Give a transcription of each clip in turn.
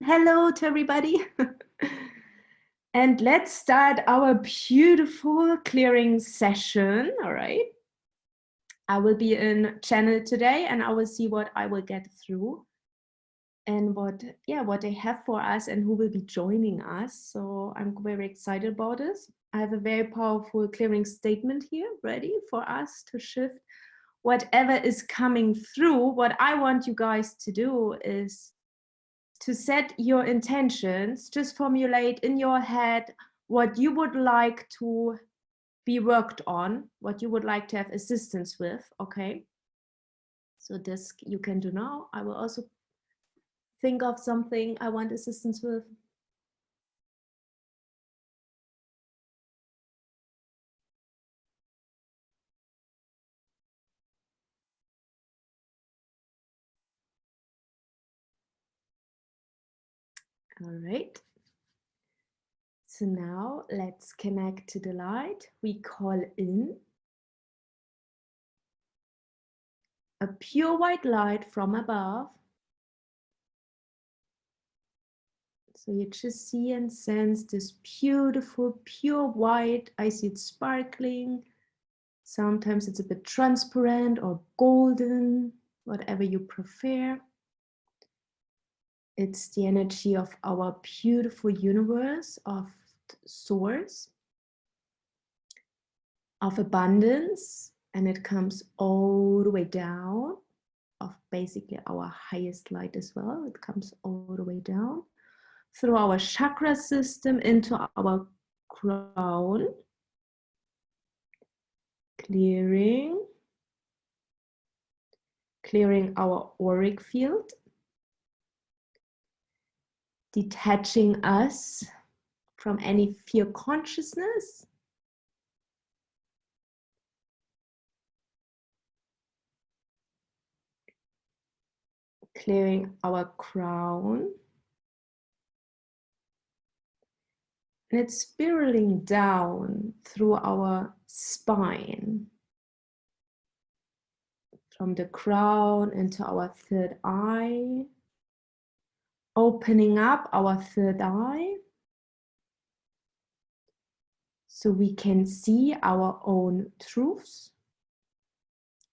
Hello to everybody. And let's start our beautiful clearing session. All right. I will be in channel today and I will see what I will get through and what they have for us and who will be joining us. So I'm very excited about this. I have a very powerful clearing statement here ready for us to shift whatever is coming through. What I want you guys to do is to set your intentions. Just formulate in your head what you would like to be worked on, what you would like to have assistance with, okay? So this you can do now. I will also think of something I want assistance with. All right. So now let's connect to the light. We call in a pure white light from above. So you just see and sense this beautiful, pure white. I see it sparkling. Sometimes it's a bit transparent or golden, whatever you prefer. It's the energy of our beautiful universe, of source, of abundance, and it comes all the way down, of basically our highest light as well. It comes all the way down through our chakra system into our crown, clearing our auric field, detaching us from any fear consciousness, clearing our crown, and it's spiraling down through our spine, from the crown into our third eye, opening up our third eye so we can see our own truths.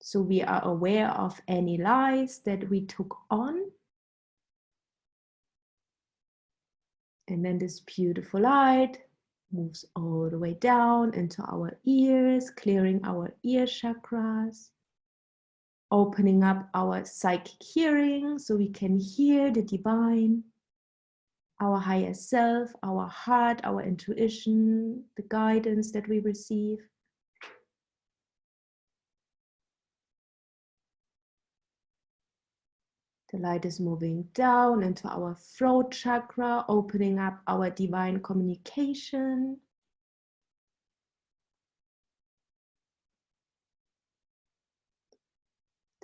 So we are aware of any lies that we took on. And then this beautiful light moves all the way down into our ears, clearing our ear chakras, opening up our psychic hearing so we can hear the divine, our higher self, our heart, our intuition, the guidance that we receive. The light is moving down into our throat chakra, opening up our divine communication.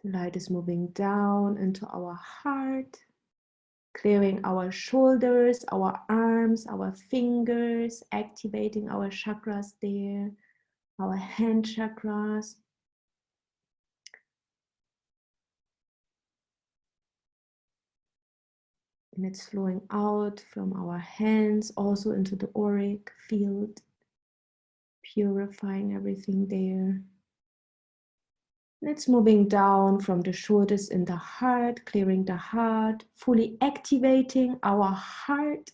The light is moving down into our heart, clearing our shoulders, our arms, our fingers, activating our chakras there, our hand chakras. And it's flowing out from our hands also into the auric field, purifying everything there. And it's moving down from the shoulders in the heart, clearing the heart, fully activating our heart,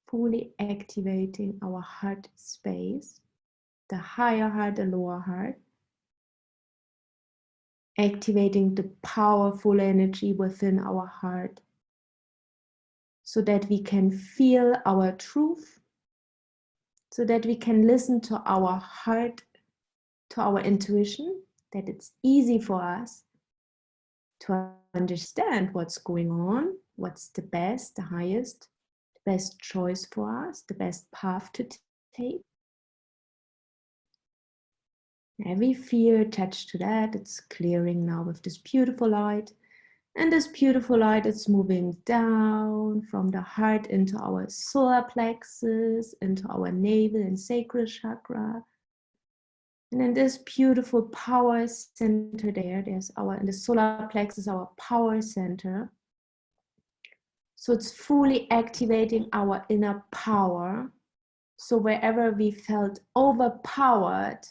fully activating our heart space, the higher heart, the lower heart. Activating the powerful energy within our heart so that we can feel our truth, so that we can listen to our heart, to our intuition, that it's easy for us to understand what's going on, what's the best, the highest, the best choice for us, the best path to take. Every fear attached to that, it's clearing now with this beautiful light. And this beautiful light is moving down from the heart into our solar plexus, into our navel and sacral chakra. And in this beautiful power center there's in the solar plexus, our power center. So it's fully activating our inner power. So wherever we felt overpowered,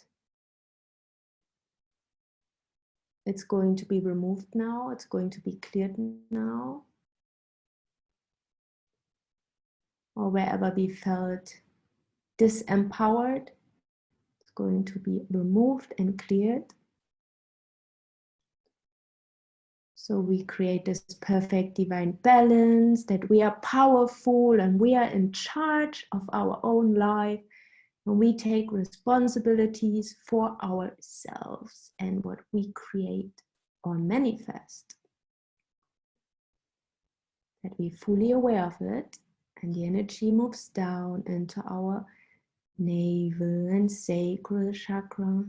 it's going to be removed now. It's going to be cleared now. Or wherever we felt disempowered, it's going to be removed and cleared. So we create this perfect divine balance, that we are powerful and we are in charge of our own life. And we take responsibilities for ourselves and what we create or manifest. That we're fully aware of it, and the energy moves down into our navel and sacral chakra.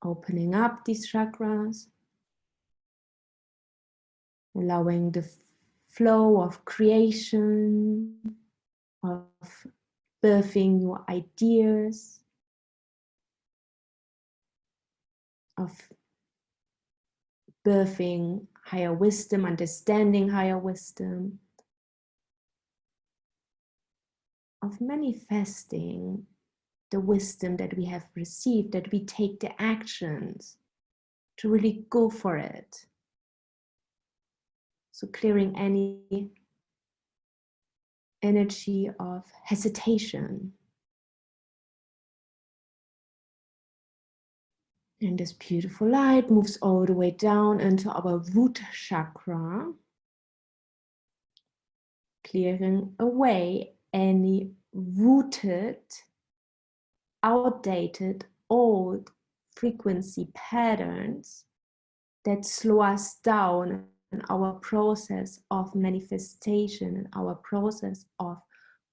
Opening up these chakras, allowing the flow of creation, of birthing new ideas, of birthing higher wisdom, understanding higher wisdom, of manifesting the wisdom that we have received, that we take the actions to really go for it. So clearing any energy of hesitation. And this beautiful light moves all the way down into our root chakra, clearing away any rooted, outdated, old frequency patterns that slow us down in our process of manifestation, in our process of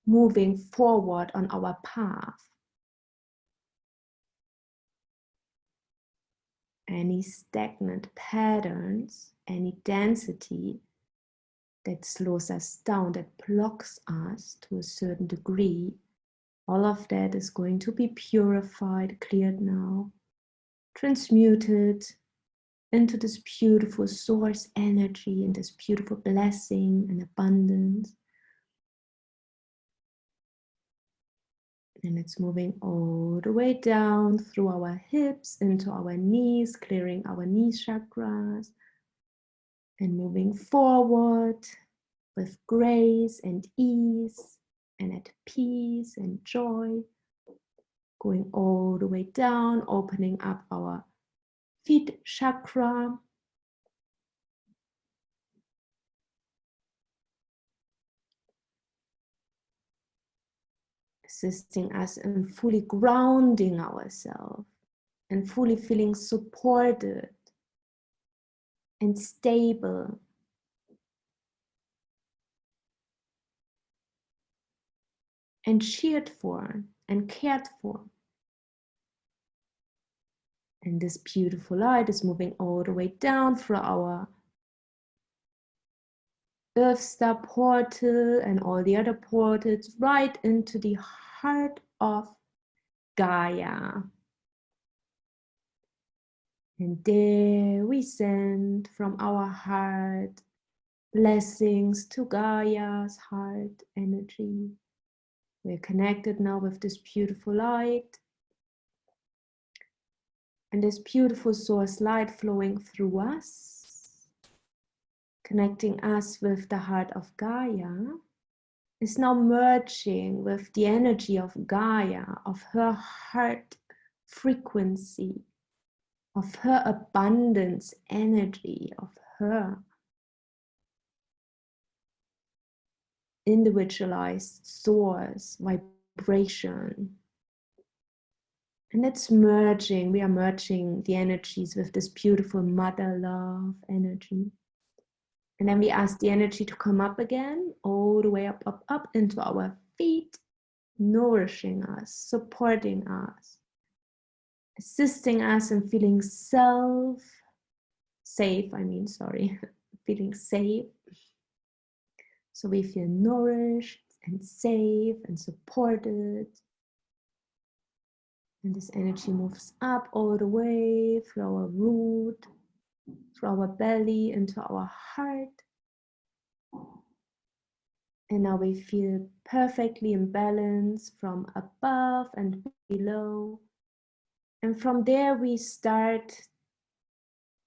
moving forward on our path. Any stagnant patterns, any density that slows us down, that blocks us to a certain degree, all of that is going to be purified, cleared now, transmuted into this beautiful source energy and this beautiful blessing and abundance. And it's moving all the way down through our hips into our knees, clearing our knee chakras, and moving forward with grace and ease and at peace and joy, going all the way down, opening up our feet chakra, assisting us in fully grounding ourselves and fully feeling supported and stable. And cheered for and cared for. And this beautiful light is moving all the way down through our Earth Star portal and all the other portals right into the heart of Gaia. And there we send from our heart blessings to Gaia's heart energy. We're connected now with this beautiful light. And this beautiful source light flowing through us, connecting us with the heart of Gaia, is now merging with the energy of Gaia, of her heart frequency, of her abundance energy, of her individualized source vibration. And it's merging, we are merging the energies with this beautiful mother love energy. And then we ask the energy to come up again, all the way up, up, up into our feet, nourishing us, supporting us, assisting us in feeling feeling safe. So we feel nourished and safe and supported. And this energy moves up all the way through our root, through our belly into our heart. And now we feel perfectly in balance from above and below. And from there we start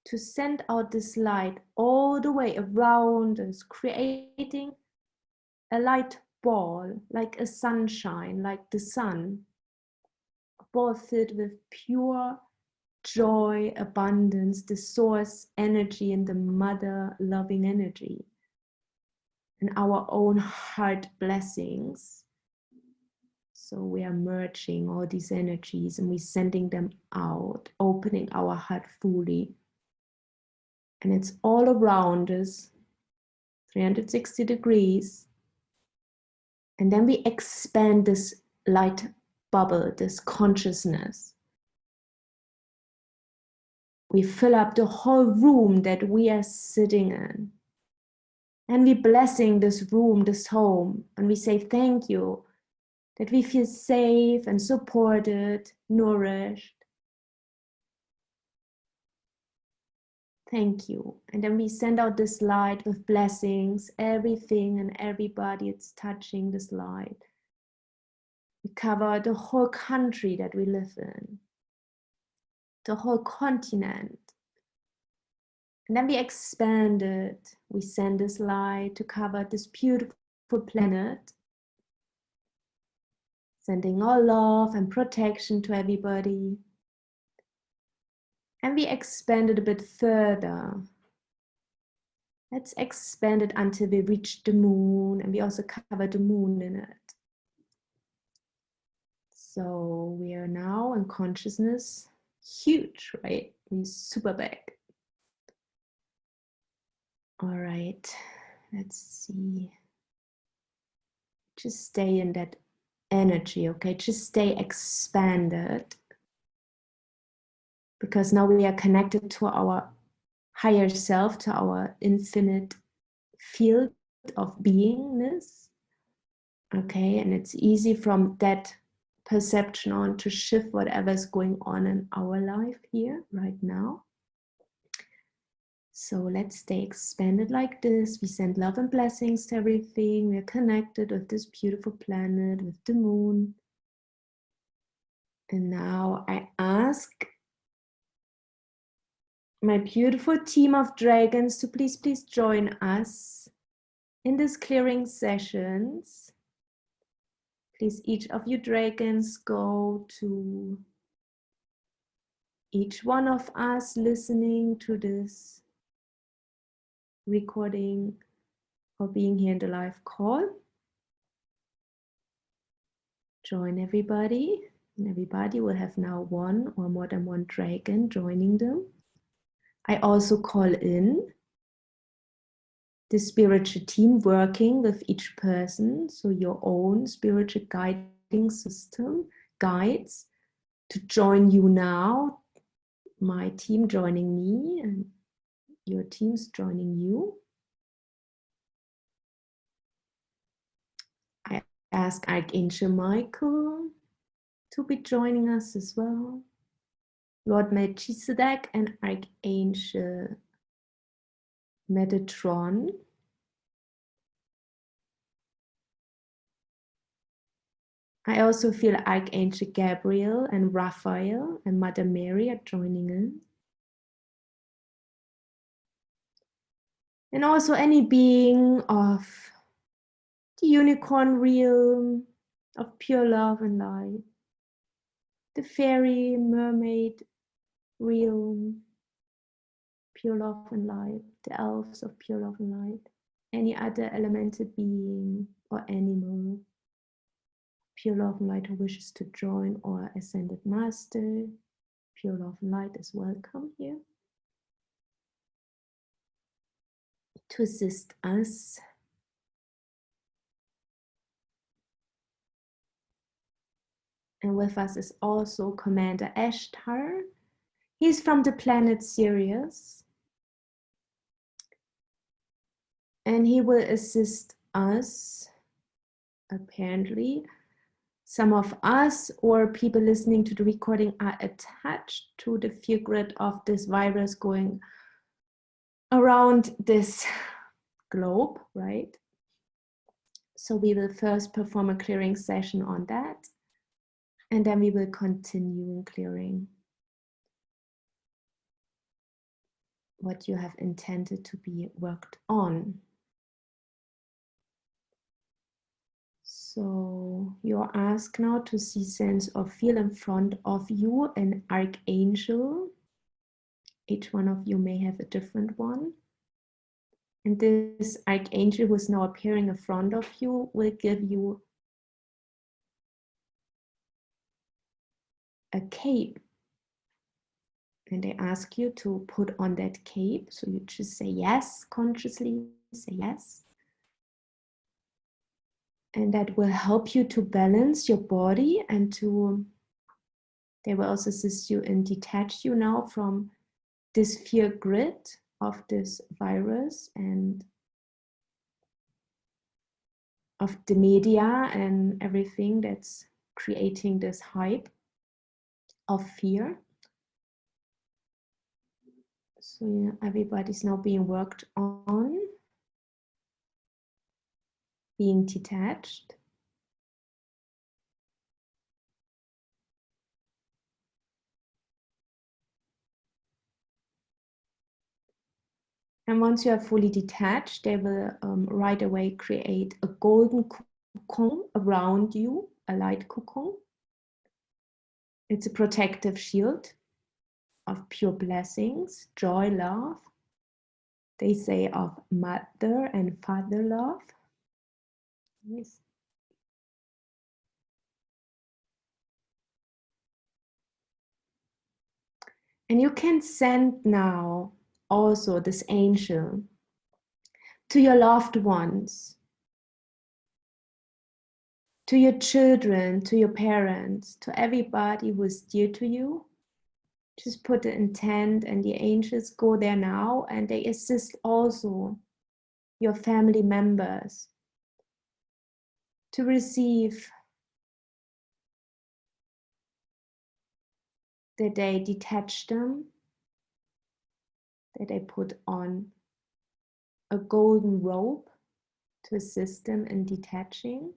to send out this light all the way around us, creating a light ball, like a sunshine, like the sun. A ball filled with pure joy, abundance, the source energy and the mother loving energy. And our own heart blessings. So we are merging all these energies and we're sending them out, opening our heart fully. And it's all around us, 360 degrees. And then we expand this light bubble, this consciousness. We fill up the whole room that we are sitting in. And we're blessing this room, this home. And we say thank you, that we feel safe and supported, nourished. Thank you. And then we send out this light with blessings, everything and everybody it's touching this light. We cover the whole country that we live in, the whole continent. And then we expand it. We send this light to cover this beautiful planet, sending all love and protection to everybody. And we expand it a bit further. Let's expand it until we reach the moon, and we also cover the moon in it. So we are now in consciousness, huge, right? We're super big. All right, let's see. Just stay in that energy, okay? Just stay expanded. Because now we are connected to our higher self, to our infinite field of beingness. Okay, and it's easy from that perception on to shift whatever's going on in our life here, right now. So let's stay expanded like this. We send love and blessings to everything. We are connected with this beautiful planet, with the moon. And now I ask my beautiful team of dragons to please join us in this clearing sessions. Please, each of you dragons, go to each one of us listening to this recording or being here in the live call. Join everybody, and everybody will have now one or more than one dragon joining them. I also call in the spiritual team working with each person, so your own spiritual guiding system, guides, to join you now, my team joining me, and your team's joining you. I ask Archangel Michael to be joining us as well. Lord Melchizedek and Archangel Metatron. I also feel Archangel Gabriel and Raphael and Mother Mary are joining in. And also any being of the unicorn realm of pure love and light, the fairy mermaid realm, pure love and light, the elves of pure love and light, any other elemental being or animal, pure love and light who wishes to join, or ascended master, pure love and light is welcome here to assist us. And with us is also Commander Ashtar. He's from the planet Sirius. And he will assist us, apparently. Some of us or people listening to the recording are attached to the field grid of this virus going around this globe, right? So we will first perform a clearing session on that, and then we will continue in clearing what you have intended to be worked on. So you're asked now to see, sense, or feel in front of you an archangel. Each one of you may have a different one. And this archangel who is now appearing in front of you will give you a cape. And they ask you to put on that cape. So you just say yes, consciously say yes. And that will help you to balance your body and to, they will also assist you and detach you now from this fear grid of this virus and of the media and everything that's creating this hype of fear. So yeah, everybody's now being worked on, being detached. And once you are fully detached, they will right away create a golden cocoon around you, a light cocoon. It's a protective shield of pure blessings, joy, love. They say of mother and father love. Yes. And you can send now also this angel to your loved ones, to your children, to your parents, to everybody who is dear to you. Just put the intent and the angels go there now, and they assist also your family members to receive that they detach them, that they put on a golden robe to assist them in detaching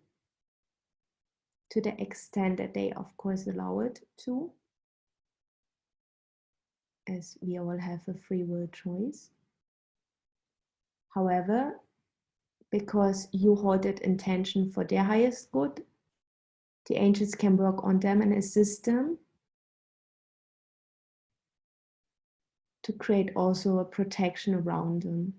to the extent that they, of course, allow it to, as we all have a free will choice. However, because you hold that intention for their highest good, the angels can work on them and assist them to create also a protection around them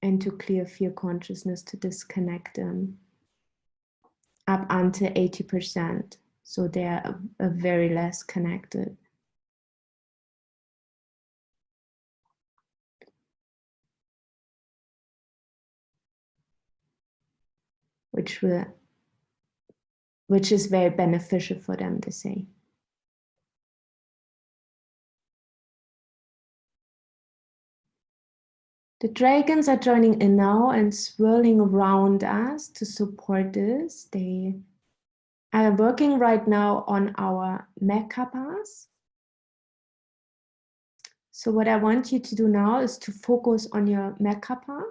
and to clear fear consciousness, to disconnect them up until 80%. So they're a very less connected. Which is very beneficial for them, to say. The dragons are joining in now and swirling around us to support this. They are working right now on our mekapas. So what I want you to do now is to focus on your mekapa.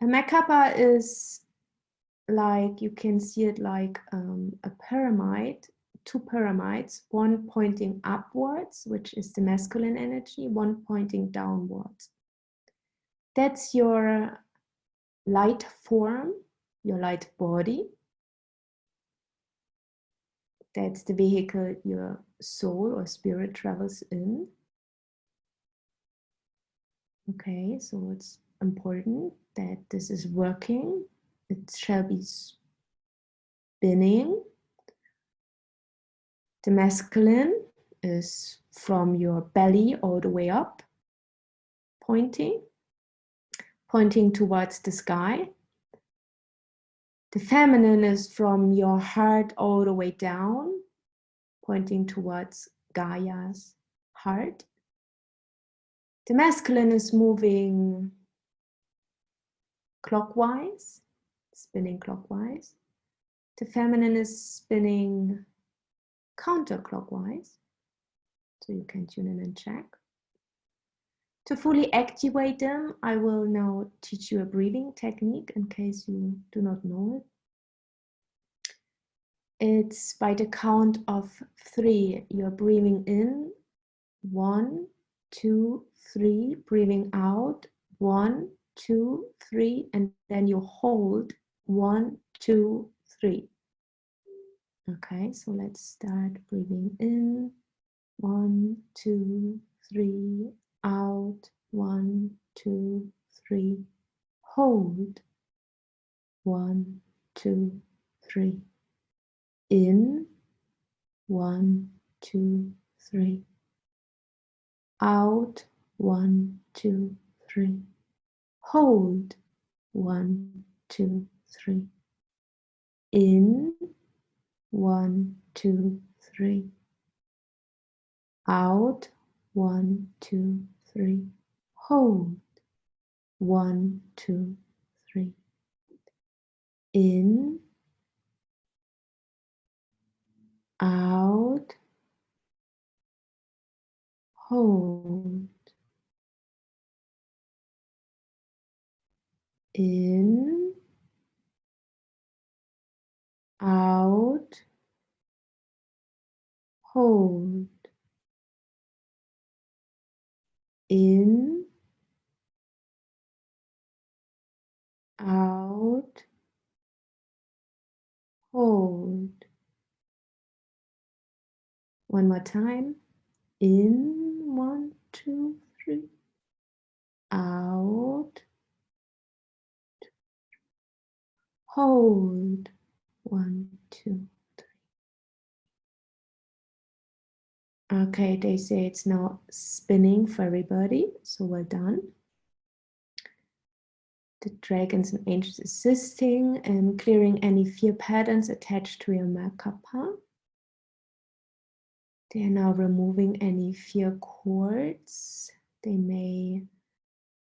A mekapa is like, you can see it like a pyramid, two pyramids, one pointing upwards, which is the masculine energy, one pointing downwards. That's your light form, your light body. That's the vehicle your soul or spirit travels in. Okay, so it's important that this is working. It shall be spinning. The masculine is from your belly all the way up, pointing towards the sky. The feminine is from your heart all the way down, pointing towards Gaia's heart. The masculine is moving clockwise, spinning clockwise. The feminine is spinning counterclockwise, So you can tune in and check. To fully activate them, I will now teach you a breathing technique in case you do not know it. It's by the count of 3. You're breathing in, 1, 2, 3, breathing out, 1, 2, 3, and then you hold 1, 2, 3. Okay, so let's start breathing in, 1, 2, 3, out, 1, 2, 3, hold, 1, 2, 3, in, 1, 2, 3, out, 1, 2, 3, hold, 1, 2, 3, in, 1, 2, 3, out, 1, 2, 3, hold, 1, 2, 3, in, out, hold, in, out, hold, in, out, hold. One more time. In, 1, 2, 3, out, hold, 1, 2. Okay, they say it's now spinning for everybody, so well done. The dragons and angels assisting and clearing any fear patterns attached to your Merkaba. They are now removing any fear cords. They may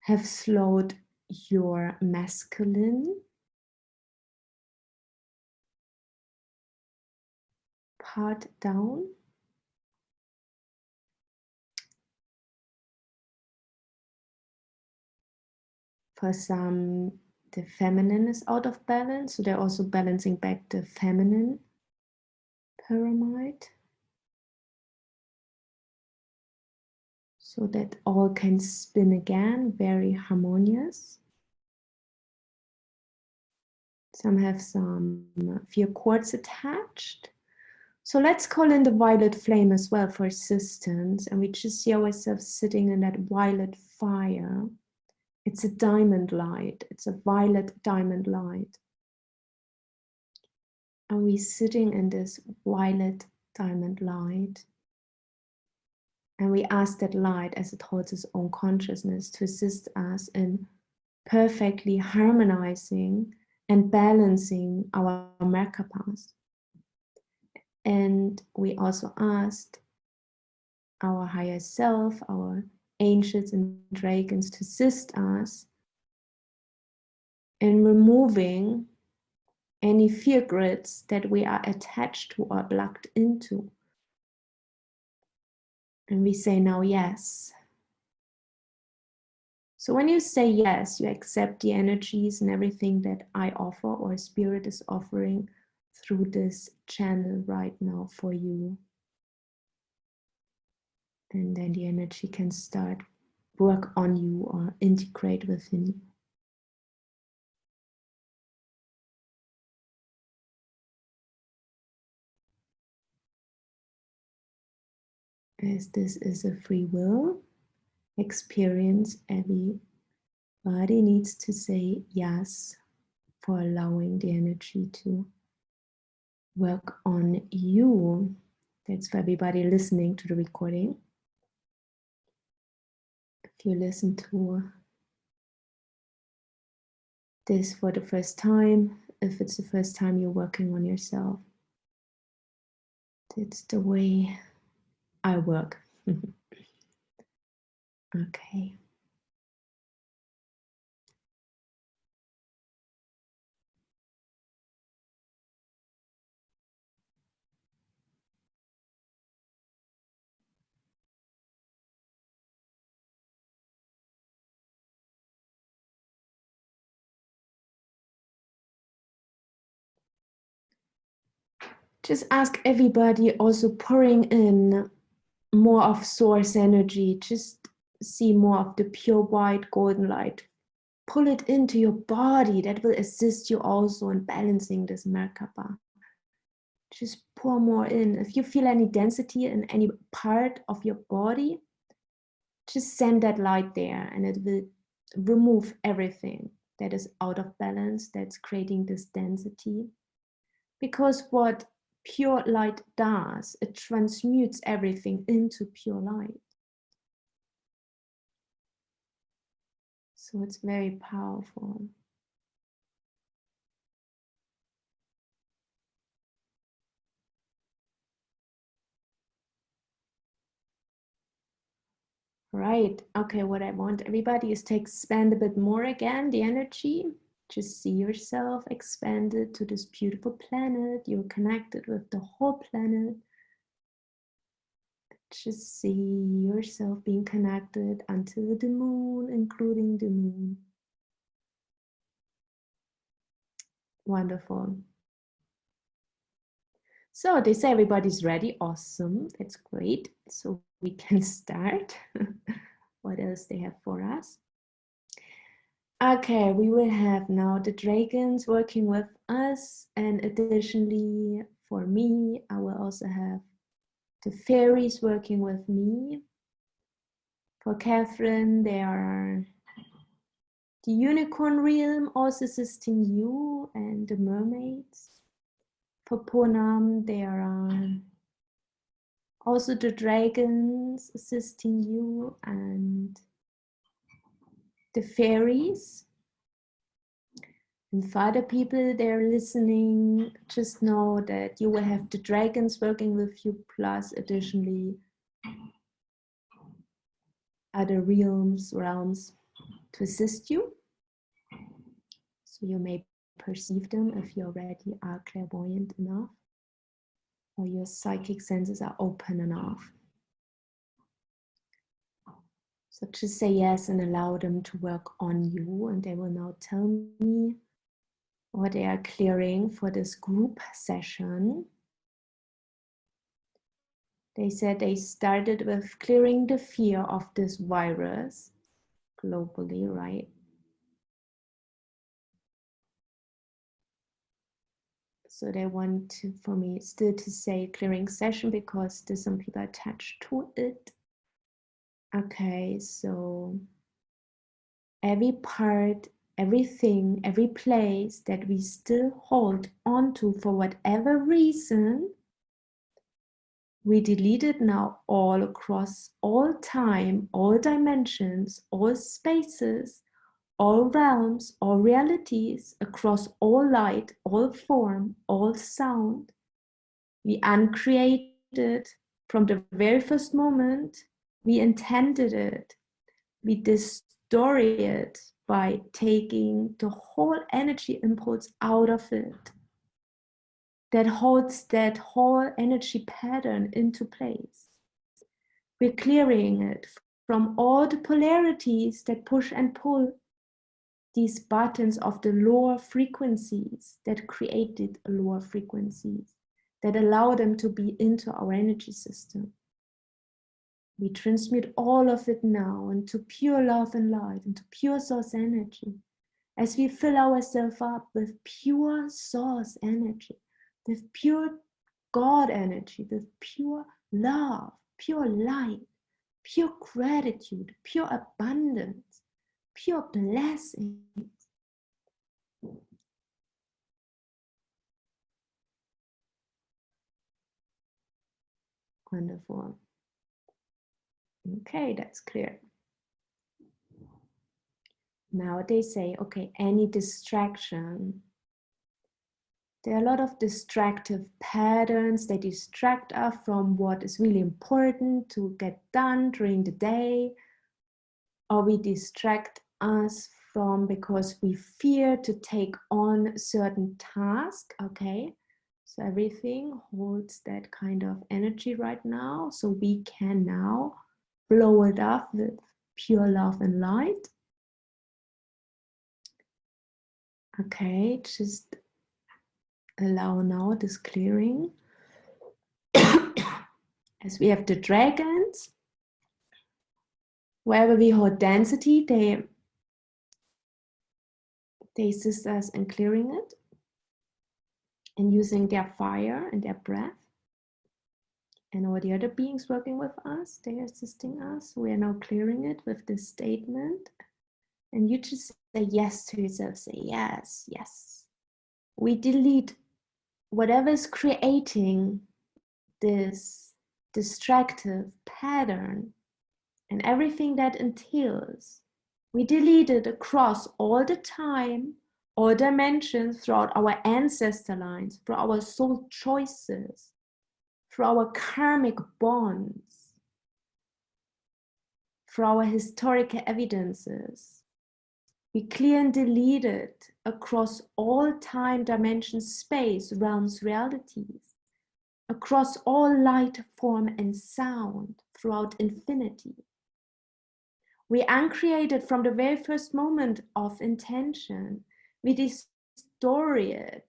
have slowed your masculine part down. For some, the feminine is out of balance, so they're also balancing back the feminine pyramid so that all can spin again, very harmonious. Some have some fear cords attached. So let's call in the violet flame as well for assistance, and we just see ourselves sitting in that violet fire. It's a diamond light. It's a violet diamond light. And we're sitting in this violet diamond light. And we ask that light, as it holds its own consciousness, to assist us in perfectly harmonizing and balancing our Merkabas. And we also asked our higher self, our angels and dragons, to assist us in removing any fear grids that we are attached to or locked into. And we say now yes. So when you say yes, you accept the energies and everything that I offer or Spirit is offering through this channel right now for you. And then the energy can start work on you or integrate within you. As this is a free will experience, everybody needs to say yes for allowing the energy to work on you. That's for everybody listening to the recording. If you listen to this for the first time, if it's the first time you're working on yourself, it's the way I work. Okay. Just ask everybody also pouring in more of source energy. Just see more of the pure white golden light. Pull it into your body. That will assist you also in balancing this Merkaba. Just pour more in. If you feel any density in any part of your body, just send that light there and it will remove everything that is out of balance, that's creating this density. Because what pure light does, it transmutes everything into pure light. So it's very powerful. Right. Okay, what I want everybody is to expand a bit more again, the energy. Just see yourself expanded to this beautiful planet. You're connected with the whole planet. Just see yourself being connected until the moon, including the moon. Wonderful. So they say everybody's ready. Awesome. That's great. So we can start. What else they have for us? Okay, we will have now the dragons working with us. And additionally, for me, I will also have the fairies working with me. For Catherine, there are the unicorn realm also assisting you and the mermaids. For Ponam, there are also the dragons assisting you and the fairies. And for other people they're listening, just know that you will have the dragons working with you, plus additionally other realms to assist you. So you may perceive them if you already are clairvoyant enough or your psychic senses are open enough. So just say yes and allow them to work on you, and they will now tell me what they are clearing for this group session. They said they started with clearing the fear of this virus globally, right? So they want to, for me, still to say clearing session because there's some people attached to it. Okay, so every part, everything, every place that we still hold onto for whatever reason, we delete it now all across all time, all dimensions, all spaces, all realms, all realities, across all light, all form, all sound. We uncreated from the very first moment. We intended it. We destroy it by taking the whole energy impulse out of it that holds that whole energy pattern into place. We're clearing it from all the polarities that push and pull these buttons of the lower frequencies that created lower frequencies, that allow them to be into our energy system. We transmute all of it now into pure love and light, into pure source energy, as we fill ourselves up with pure source energy, with pure God energy, with pure love, pure light, pure gratitude, pure abundance, pure blessings. Wonderful. Okay, that's clear. Now they say, okay, any distraction. There are a lot of distractive patterns that distract us from what is really important to get done during the day, or we distract us from because we fear to take on certain task. Okay, so everything holds that kind of energy right now, so we can now blow it up with pure love and light. Okay, just allow now this clearing. As we have the dragons, wherever we hold density, they assist us in clearing it and using their fire and their breath. And all the other beings working with us, they are assisting us. We are now clearing it with this statement. And you just say yes to yourself. Say yes, yes. We delete whatever is creating this distractive pattern and everything that entails. We delete it across all the time, all dimensions, throughout our ancestor lines, through our soul choices, through our karmic bonds, through our historical evidences. We clear and delete it across all time, dimensions, space, realms, realities, across all light, form, and sound throughout infinity. We uncreate it from the very first moment of intention. We destroy it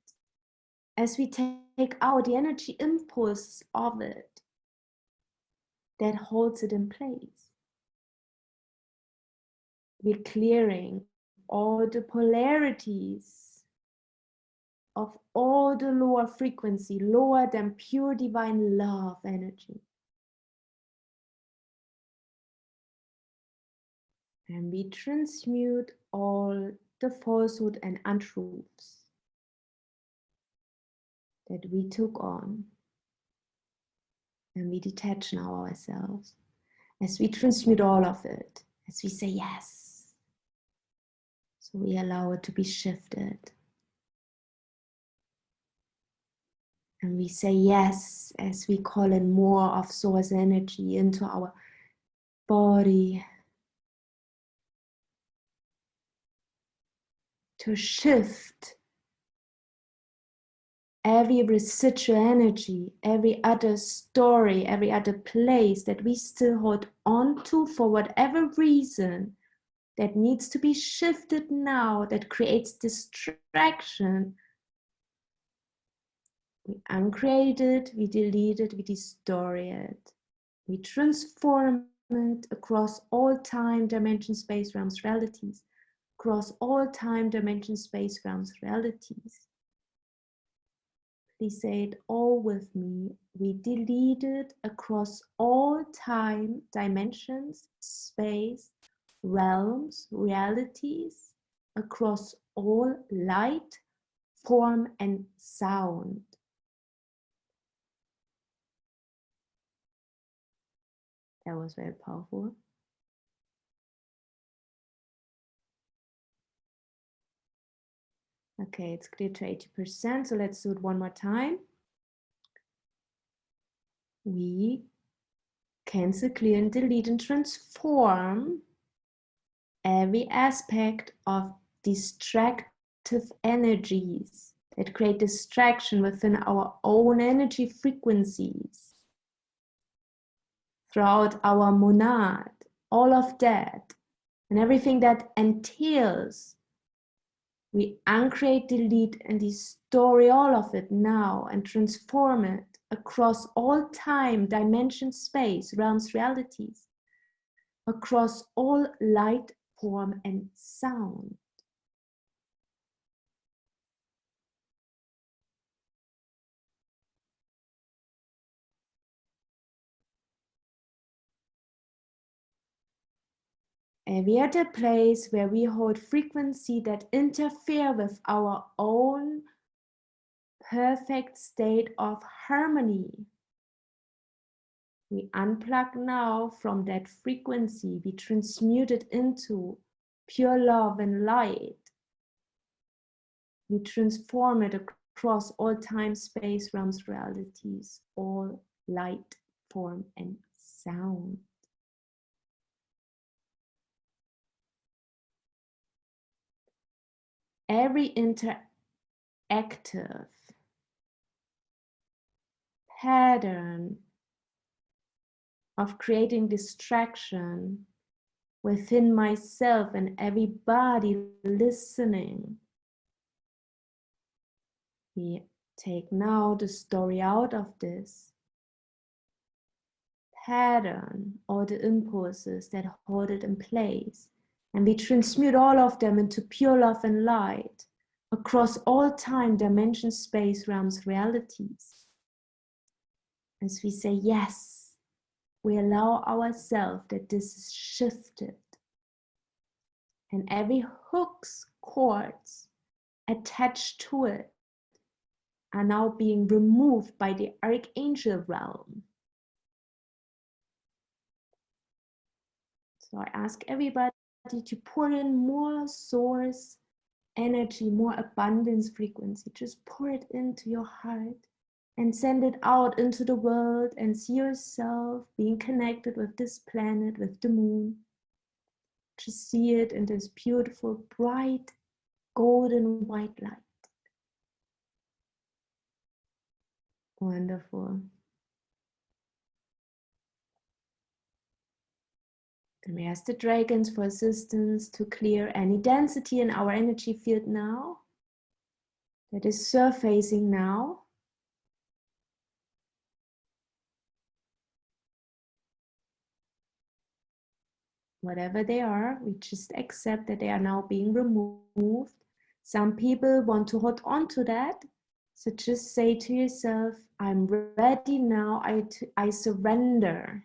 as we take out the energy impulse of it that holds it in place. We're clearing all the polarities of all the lower frequency, lower than pure divine love energy. And we transmute all the falsehood and untruths that we took on. And we detach now ourselves as we transmute all of it, as we say yes. So we allow it to be shifted. And we say yes as we call in more of source energy into our body to shift every residual energy, every other story, every other place that we still hold on to for whatever reason that needs to be shifted now, that creates distraction. We uncreate it, we delete it, we destroy it. We transform it across all time, dimension, space, realms, realities. Across all time, dimension, space, realms, realities. Please say it all with me. We delete it across all time, dimensions, space, realms, realities, across all light, form, and sound. That was very powerful. Okay, it's clear to 80%, so let's do it one more time. We cancel, clear, and delete and transform every aspect of distractive energies that create distraction within our own energy frequencies throughout our monad, all of that, and everything that entails. We uncreate, delete, and destroy all of it now and transform it across all time, dimension, space, realms, realities, across all light, form, and sound. Every other place where we hold frequency that interfere with our own perfect state of harmony. We unplug now from that frequency. We transmute it into pure love and light. We transform it across all time, space, realms, realities, all light, form, and sound. Every interactive pattern of creating distraction within myself and everybody listening. We take now the story out of this pattern, all the impulses that hold it in place. And we transmute all of them into pure love and light across all time, dimension, space, realms, realities. As we say, yes, we allow ourselves that this is shifted. And every hooks, cords attached to it are now being removed by the archangel realm. So I ask everybody to pour in more source energy, more abundance frequency. Just pour it into your heart and send it out into the world and see yourself being connected with this planet, with the moon. Just see it in this beautiful, bright, golden white light. Wonderful. Then we ask the dragons for assistance to clear any density in our energy field now that is surfacing now. Whatever they are, we just accept that they are now being removed. Some people want to hold on to that. So just say to yourself, I'm ready now, I surrender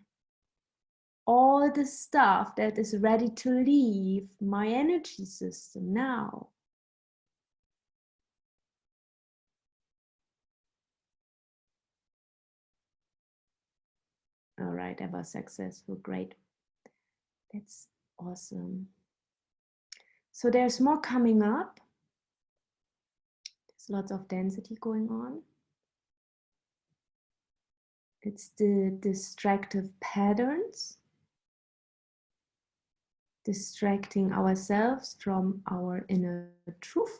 all the stuff that is ready to leave my energy system now. All right, that was successful, great. That's awesome. So there's more coming up. There's lots of density going on. It's the distractive patterns, distracting ourselves from our inner truth.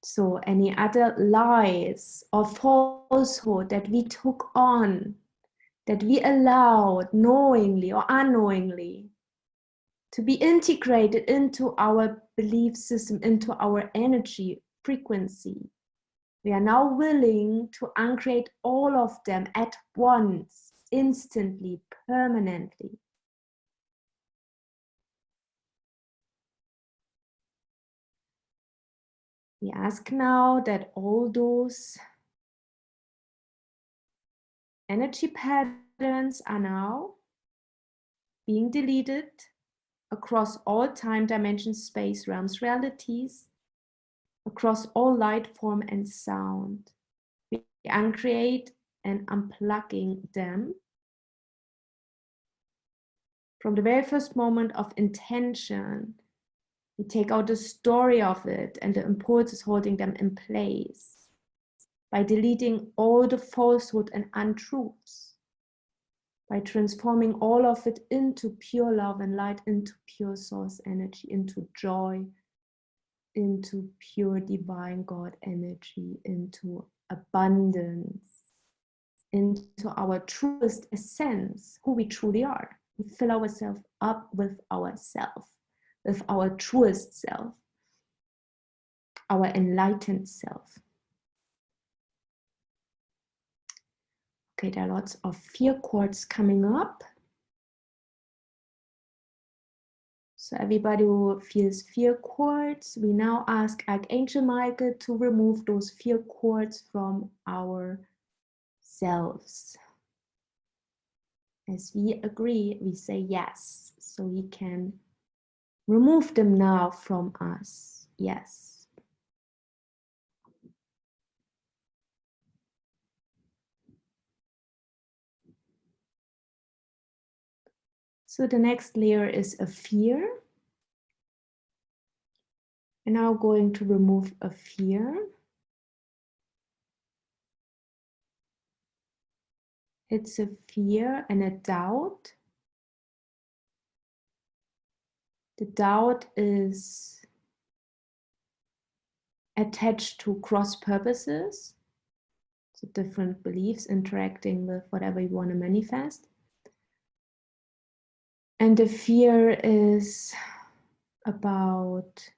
So any other lies or falsehood that we took on, that we allowed knowingly or unknowingly to be integrated into our belief system, into our energy frequency, we are now willing to uncreate all of them at once, instantly, permanently. We ask now that all those energy patterns are now being deleted across all time, dimensions, space, realms, realities, across all light, form, and sound. We uncreate and unplugging them from the very first moment of intention. We take out the story of it and the impulses holding them in place by deleting all the falsehood and untruths, by transforming all of it into pure love and light, into pure source energy, into joy, into pure divine God energy, into abundance, into our truest essence, who we truly are. We fill ourselves up with ourself, with our truest self, our enlightened self. Okay, there are lots of fear cords coming up. So everybody who feels fear cords, we now ask Archangel Michael to remove those fear cords from our selves. As we agree, we say yes, so he can remove them now from us. Yes. So the next layer is a fear. We're now going to remove a fear. It's a fear and a doubt. The doubt is attached to cross purposes, so different beliefs interacting with whatever you want to manifest. And the fear is about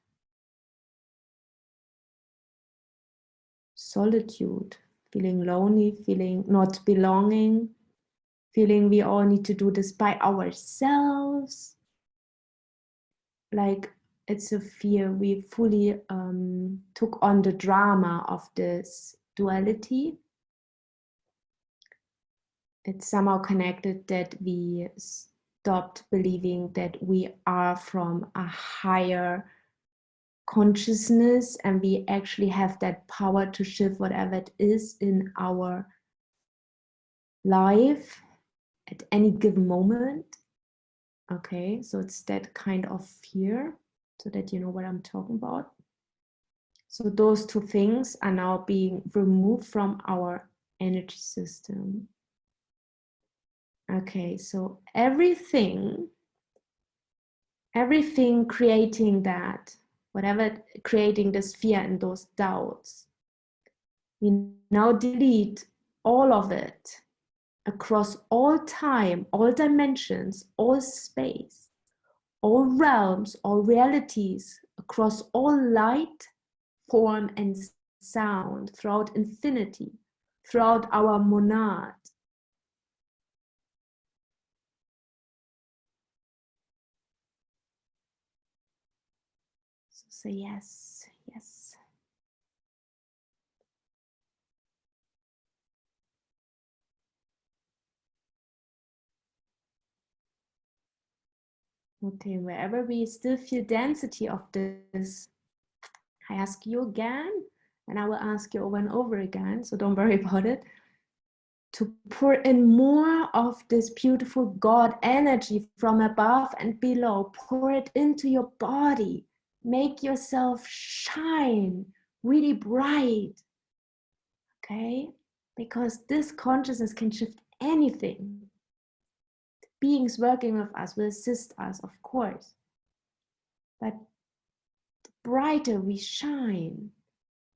solitude, feeling lonely, feeling not belonging, feeling we all need to do this by ourselves. Like it's a fear we fully took on the drama of this duality. It's somehow connected that we stopped believing that we are from a higher consciousness and we actually have that power to shift whatever it is in our life at any given moment. Okay, so it's that kind of fear, so that you know what I'm talking about. So those two things are now being removed from our energy system. Okay, so everything creating that, whatever creating this fear and those doubts, we now delete all of it across all time, all dimensions, all space, all realms, all realities, across all light, form, and sound, throughout infinity, throughout our monad. So say yes, yes. Okay, wherever we still feel density of this, I ask you again, and I will ask you over and over again, so don't worry about it, to pour in more of this beautiful God energy from above and below. Pour it into your body. Make yourself shine really bright, okay? Because this consciousness can shift anything. Beings working with us will assist us, of course. But the brighter we shine,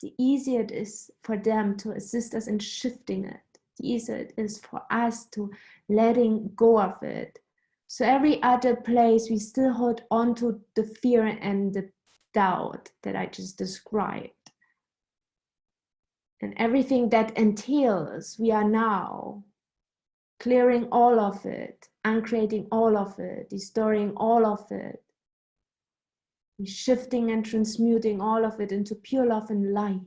the easier it is for them to assist us in shifting it. The easier it is for us to letting go of it. So every other place we still hold on to the fear and the doubt that I just described. And everything that entails, we are now clearing all of it, uncreating all of it, destroying all of it. We're shifting and transmuting all of it into pure love and light.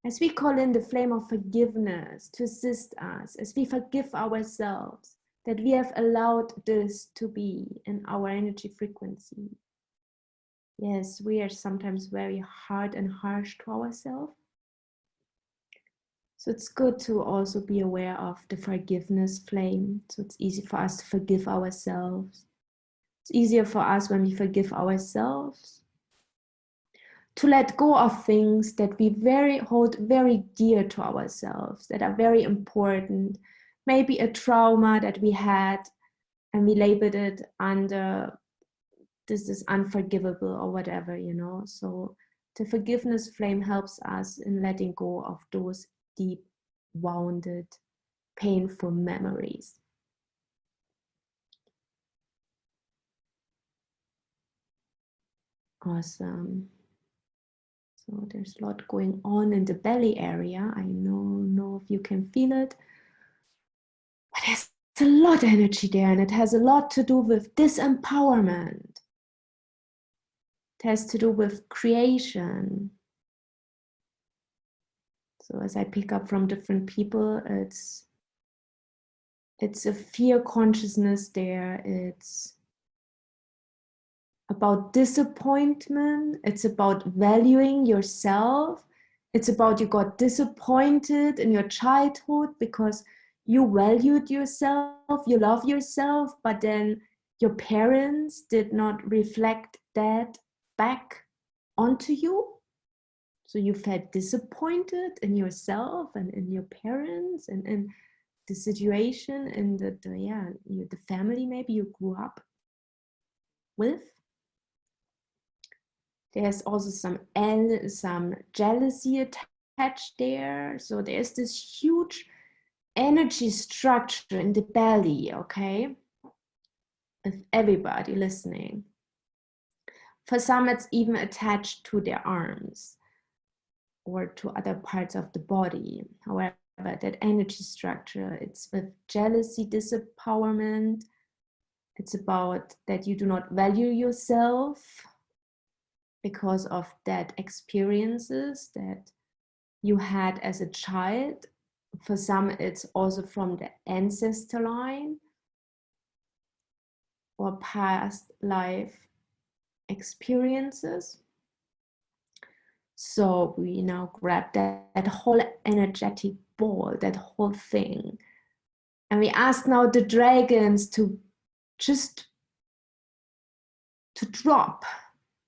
As we call in the flame of forgiveness to assist us, as we forgive ourselves, that we have allowed this to be in our energy frequency. Yes, we are sometimes very hard and harsh to ourselves. So it's good to also be aware of the forgiveness flame. So it's easy for us to forgive ourselves. It's easier for us when we forgive ourselves to let go of things that we hold very dear to ourselves, that are very important. Maybe a trauma that we had and we labeled it under this is unforgivable or whatever, you know. So the forgiveness flame helps us in letting go of those deep wounded, painful memories. Awesome. So there's a lot going on in the belly area. I know if you can feel it. But there's a lot of energy there, and it has a lot to do with disempowerment. It has to do with creation. So as I pick up from different people, it's a fear consciousness there. It's about disappointment. It's about valuing yourself. It's about you got disappointed in your childhood because you valued yourself, you love yourself, but then your parents did not reflect that back onto you. So you felt disappointed in yourself and in your parents and in the situation and the family maybe you grew up with. There's also some jealousy attached there. So there's this huge energy structure in the belly, okay? With everybody listening. For some, it's even attached to their arms or to other parts of the body. However, that energy structure. It's with jealousy, disempowerment. It's about that you do not value yourself because of that experiences that you had as a child. For some, it's also from the ancestor line or past life experiences. So we now grab that whole energetic ball, that whole thing. And we ask now the dragons to just to drop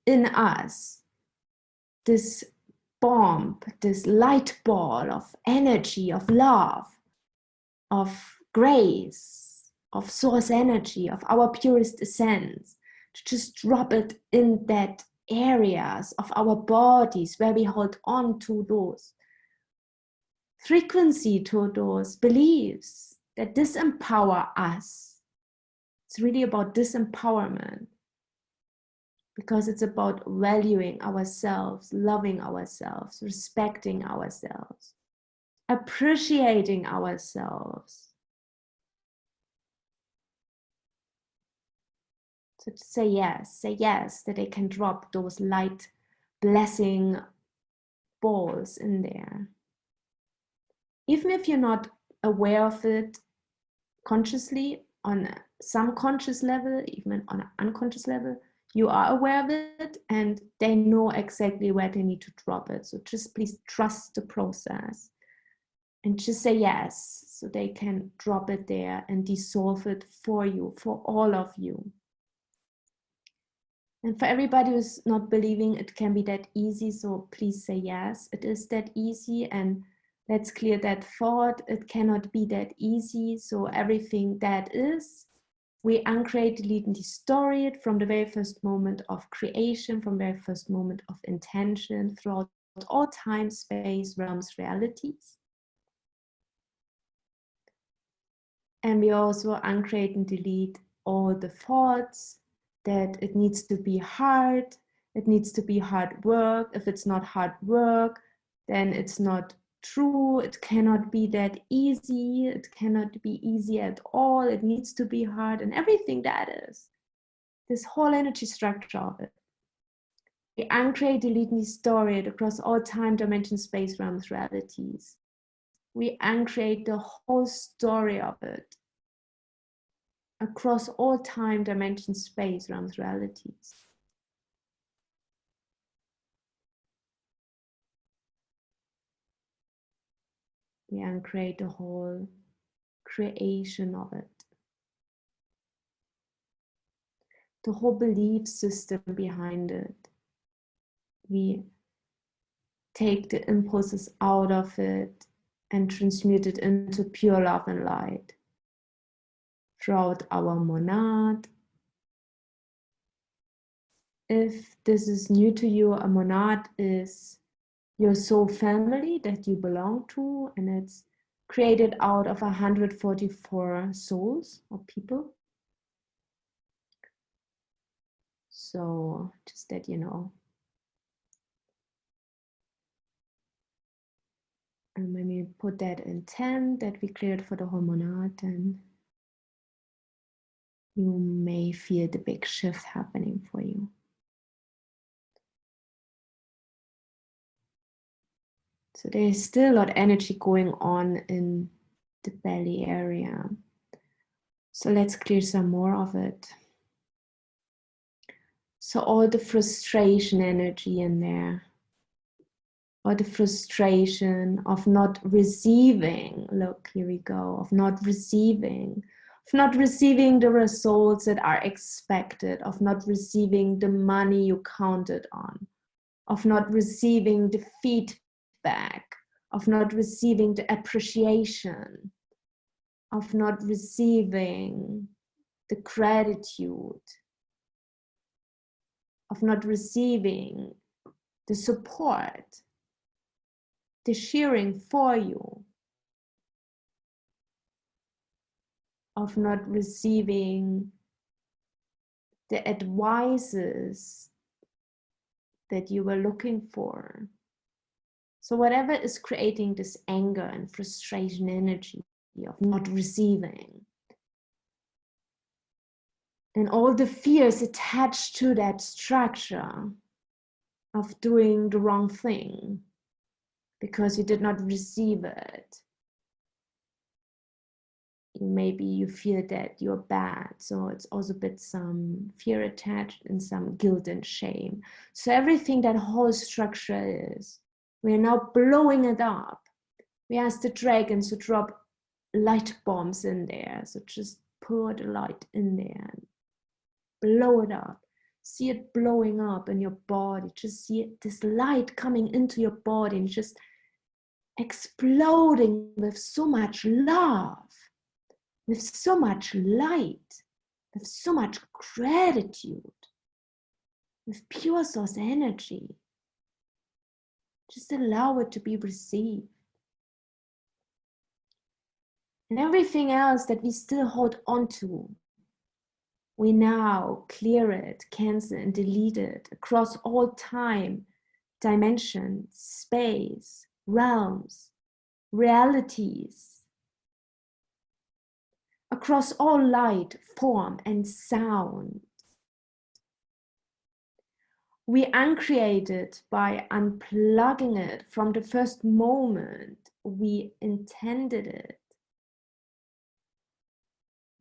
in us this bomb, this light ball of energy, of love, of grace, of source energy, of our purest essence, to just drop it in that areas of our bodies where we hold on to those frequency, to those beliefs that disempower us. It's really about disempowerment, because it's about valuing ourselves, loving ourselves, respecting ourselves, appreciating ourselves. So to say yes, that they can drop those light blessing balls in there. Even if you're not aware of it consciously, on some conscious level, even on an unconscious level, you are aware of it and they know exactly where they need to drop it. So just please trust the process and just say yes, so they can drop it there and dissolve it for you, for all of you. And for everybody who's not believing it can be that easy, so please say yes, it is that easy. And let's clear that thought, it cannot be that easy. So everything that is, we uncreate, delete, and destroy it from the very first moment of creation, from the very first moment of intention, throughout all time, space, realms, realities. And we also uncreate and delete all the thoughts that it needs to be hard, it needs to be hard work. If it's not hard work, then it's not true. It cannot be that easy. It cannot be easy at all. It needs to be hard, and everything that is. This whole energy structure of it. We uncreate, delete, and destroy it across all time, dimension, space, realms, realities. We uncreate the whole story of it across all time, dimension, space, realms, realities. We uncreate the whole creation of it. The whole belief system behind it. We take the impulses out of it and transmute it into pure love and light throughout our monad. If this is new to you, a monad is your soul family that you belong to, and it's created out of 144 souls or people. So just that you know. And when we put that intent that we cleared for the whole monad, then you may feel the big shift happening for you. So there's still a lot of energy going on in the belly area. So let's clear some more of it. So all the frustration energy in there, or the frustration of not receiving, look, here we go, of not receiving the results that are expected, of not receiving the money you counted on, of not receiving the feedback, of not receiving the appreciation, of not receiving the gratitude, of not receiving the support, the cheering for you, of not receiving the advices that you were looking for, So whatever is creating this anger and frustration energy of not receiving, and all the fears attached to that structure of doing the wrong thing because you did not receive it. Maybe you feel that you're bad, so it's also a bit some fear attached and some guilt and shame. So everything that whole structure is, we are now blowing it up. We ask the dragons to drop light bombs in there, so just pour the light in there and blow it up. See it blowing up in your body. Just see this light coming into your body and just exploding with so much love, with so much light, with so much gratitude, with pure source energy. Just allow it to be received. And everything else that we still hold on to, we now clear it, cancel and delete it across all time, dimensions, space, realms, realities, across all light, form and sound. We uncreate it by unplugging it from the first moment we intended it.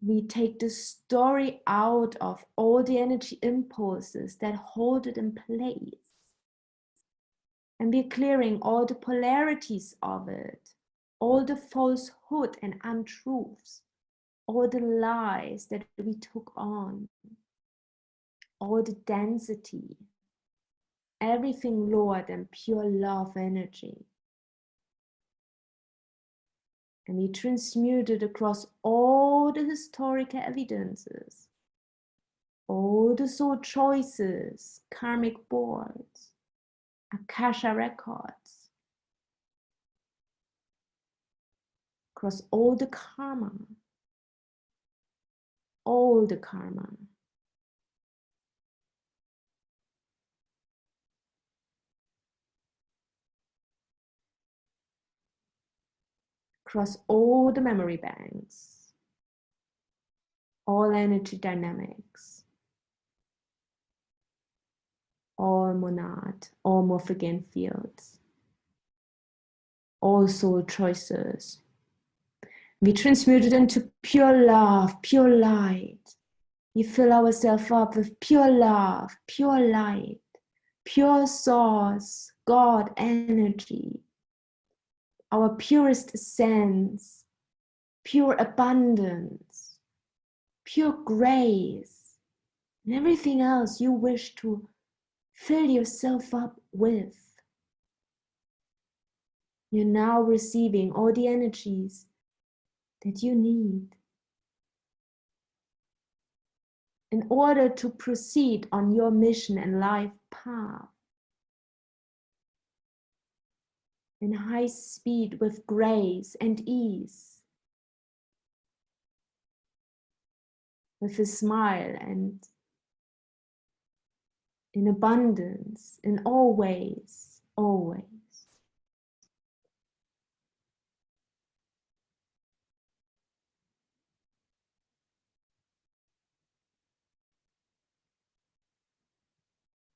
We take the story out of all the energy impulses that hold it in place. And we're clearing all the polarities of it, all the falsehood and untruths, all the lies that we took on, all the density, everything lower than pure love energy. And we transmute it across all the historical evidences, all the soul choices, karmic boards, Akasha records, across all the karma, across all the memory banks, all energy dynamics, all monad, all morphogene fields, all soul choices. We transmute it into pure love, pure light. We fill ourselves up with pure love, pure light, pure source, God energy, our purest essence, pure abundance, pure grace, and everything else you wish to fill yourself up with. You're now receiving all the energies that you need in order to proceed on your mission and life path in high speed with grace and ease, with a smile and in abundance, in all ways, always.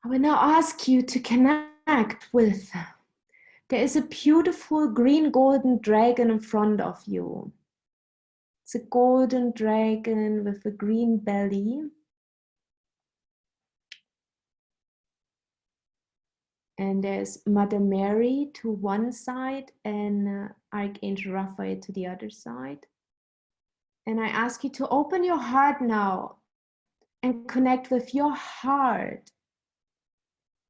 I will now ask you to connect with, there is a beautiful green golden dragon in front of you. It's a golden dragon with a green belly. And there's Mother Mary to one side and Archangel Raphael to the other side. And I ask you to open your heart now and connect with your heart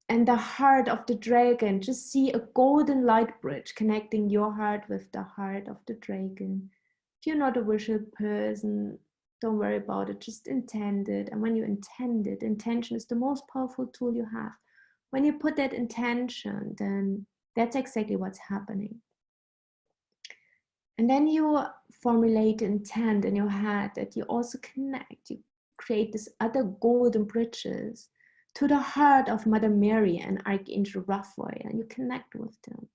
and the heart of the dragon. Just see a golden light bridge connecting your heart with the heart of the dragon. If you're not a visual person, don't worry about it, just intend it. And when you intend it, intention is the most powerful tool you have. When you put that intention, then that's exactly what's happening. And then you formulate intent in your head that you also connect, you create these other golden bridges to the heart of Mother Mary and Archangel Raphael, and you connect with them.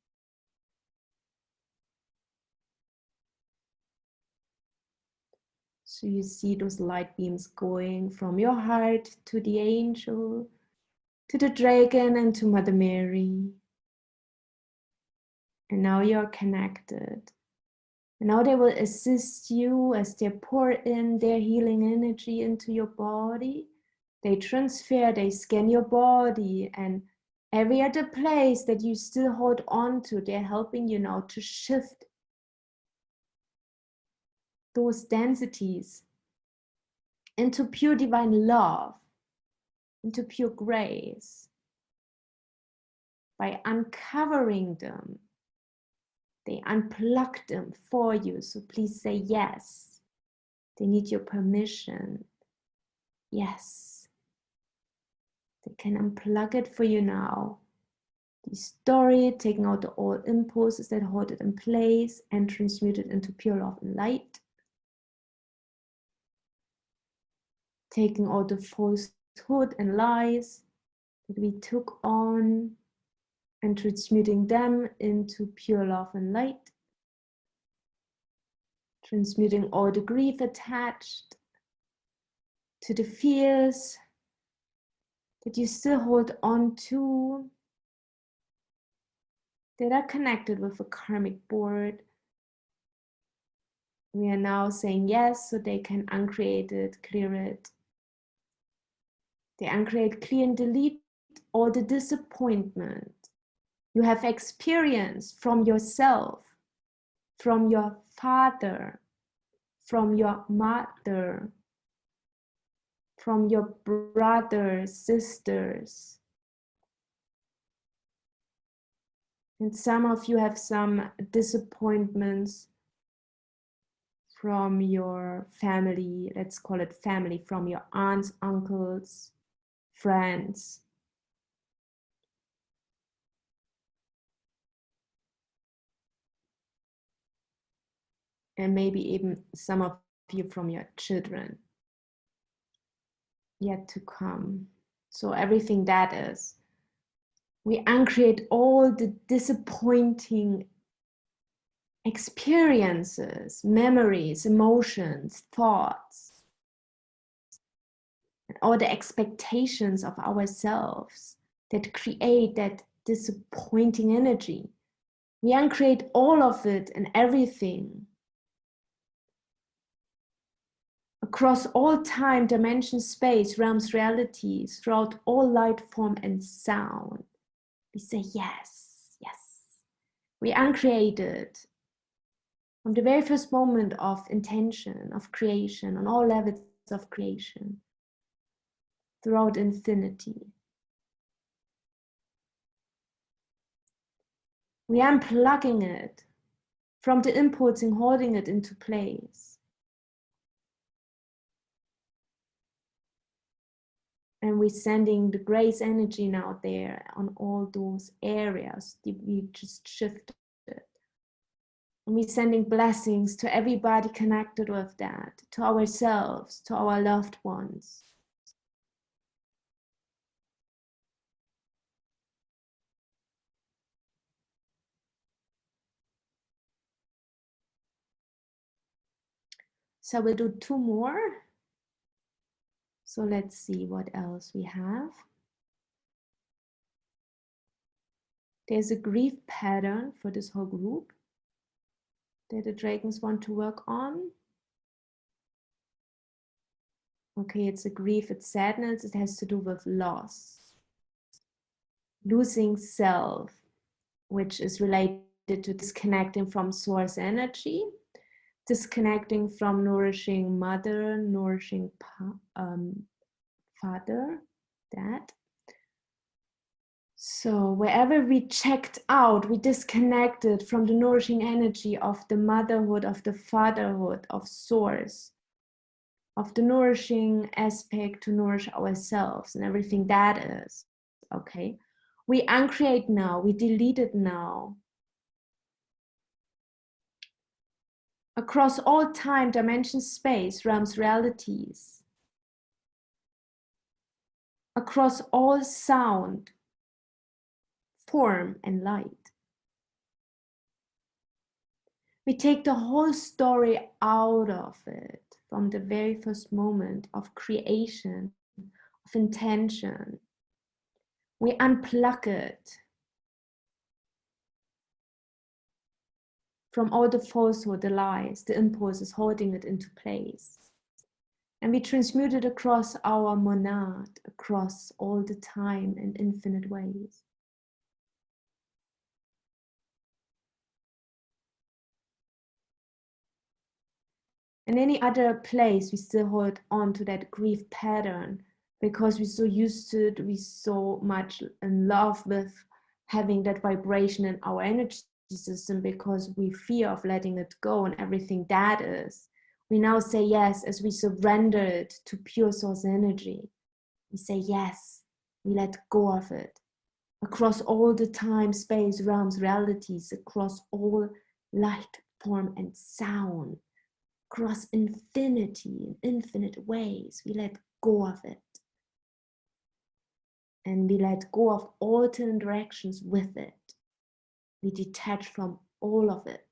So you see those light beams going from your heart to the angel, to the dragon, and to Mother Mary. And now you're connected. And now they will assist you as they pour in their healing energy into your body. They transfer, they scan your body, and every other place that you still hold on to, they're helping you now to shift those densities into pure divine love, into pure grace. By uncovering them, they unplug them for you. So please say yes. They need your permission. Yes. They can unplug it for you now. The story, taking out the old impulses that hold it in place and transmute it into pure love and light. Taking out the falsehood and lies that we took on and transmuting them into pure love and light. Transmuting all the grief attached to the fears that you still hold on to, that are connected with a karmic board. We are now saying yes, so they can uncreate it, clear it. They uncreate, clear, and delete all the disappointment you have experienced from yourself, from your father, from your mother, from your brothers, sisters. And some of you have some disappointments from your family, let's call it family, from your aunts, uncles, friends. And maybe even some of you from your children yet to come. So everything that is, we uncreate all the disappointing experiences, memories, emotions, thoughts, and all the expectations of ourselves that create that disappointing energy. We uncreate all of it and everything across all time, dimension, space, realms, realities, throughout all light, form, and sound. We say yes, yes. We uncreated from the very first moment of intention, of creation, on all levels of creation, throughout infinity. We are unplugging it from the impulsing, holding it into place. And we're sending the grace energy now there on all those areas that we just shifted. And we're sending blessings to everybody connected with that, to ourselves, to our loved ones. So we'll do 2 more. So let's see what else we have. There's a grief pattern for this whole group that the dragons want to work on. Okay, it's a grief, it's sadness, it has to do with loss. Losing self, which is related to disconnecting from source energy, disconnecting from nourishing mother, nourishing father, dad. So wherever we checked out, we disconnected from the nourishing energy of the motherhood, of the fatherhood, of source, of the nourishing aspect to nourish ourselves and everything that is, okay? We uncreate now, we delete it now. Across all time, dimension, space, realms, realities. Across all sound, form, and light. We take the whole story out of it from the very first moment of creation, of intention. We unplug it from all the falsehood, the lies, the impulses holding it into place. And we transmute it across our monad, across all the time in infinite ways. In any other place, we still hold on to that grief pattern because we're so used to it, we're so much in love with having that vibration in our energy system because we fear of letting it go and everything that is. We now say yes as we surrender it to pure source energy. We say yes, we let go of it across all the time, space, realms, realities, across all light, form, and sound. Across infinity, in infinite ways, we let go of it. And we let go of all the interactions with it. We detach from all of it.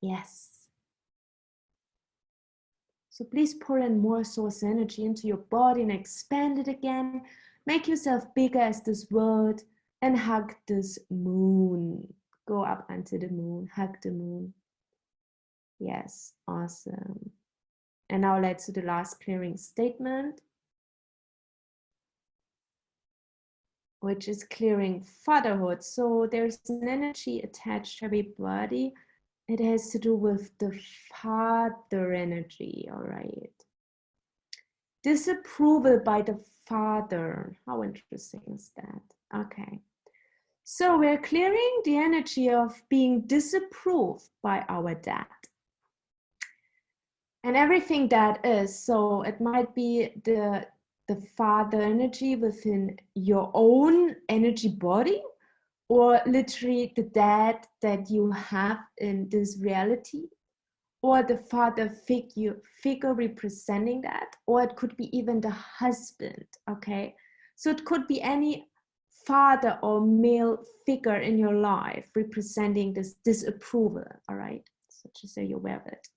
Yes. So please pour in more source energy into your body and expand it again. Make yourself bigger as this world and hug this moon. Go up onto the moon, hug the moon. Yes, awesome. And now let's do the last clearing statement, which is clearing fatherhood. So there's an energy attached to everybody. It has to do with the father energy, all right? Disapproval by the father. How interesting is that? Okay. So we're clearing the energy of being disapproved by our dad. And everything that is, so it might be the father energy within your own energy body, or literally the dad that you have in this reality, or the father figure representing that, or it could be even the husband, okay? So it could be any father or male figure in your life representing this disapproval, all right? So just so you're aware of it.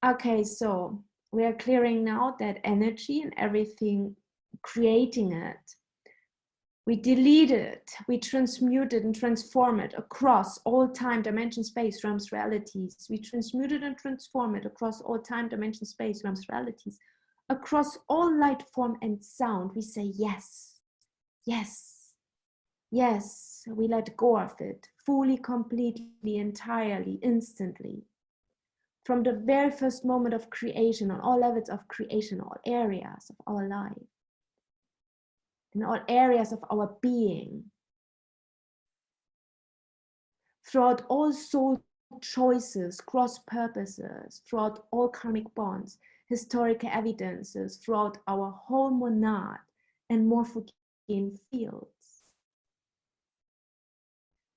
Okay, so we are clearing now that energy and everything creating it. We delete it, we transmute it and transform it across all time, dimension, space, realms, realities. We transmute it and transform it across all time, dimension, space, realms, realities. Across all light, form, and sound, we say yes, yes, yes. We let go of it fully, completely, entirely, instantly. From the very first moment of creation, on all levels of creation, all areas of our life, in all areas of our being, throughout all soul choices, cross purposes, throughout all karmic bonds, historical evidences, throughout our whole monad and morphogene fields.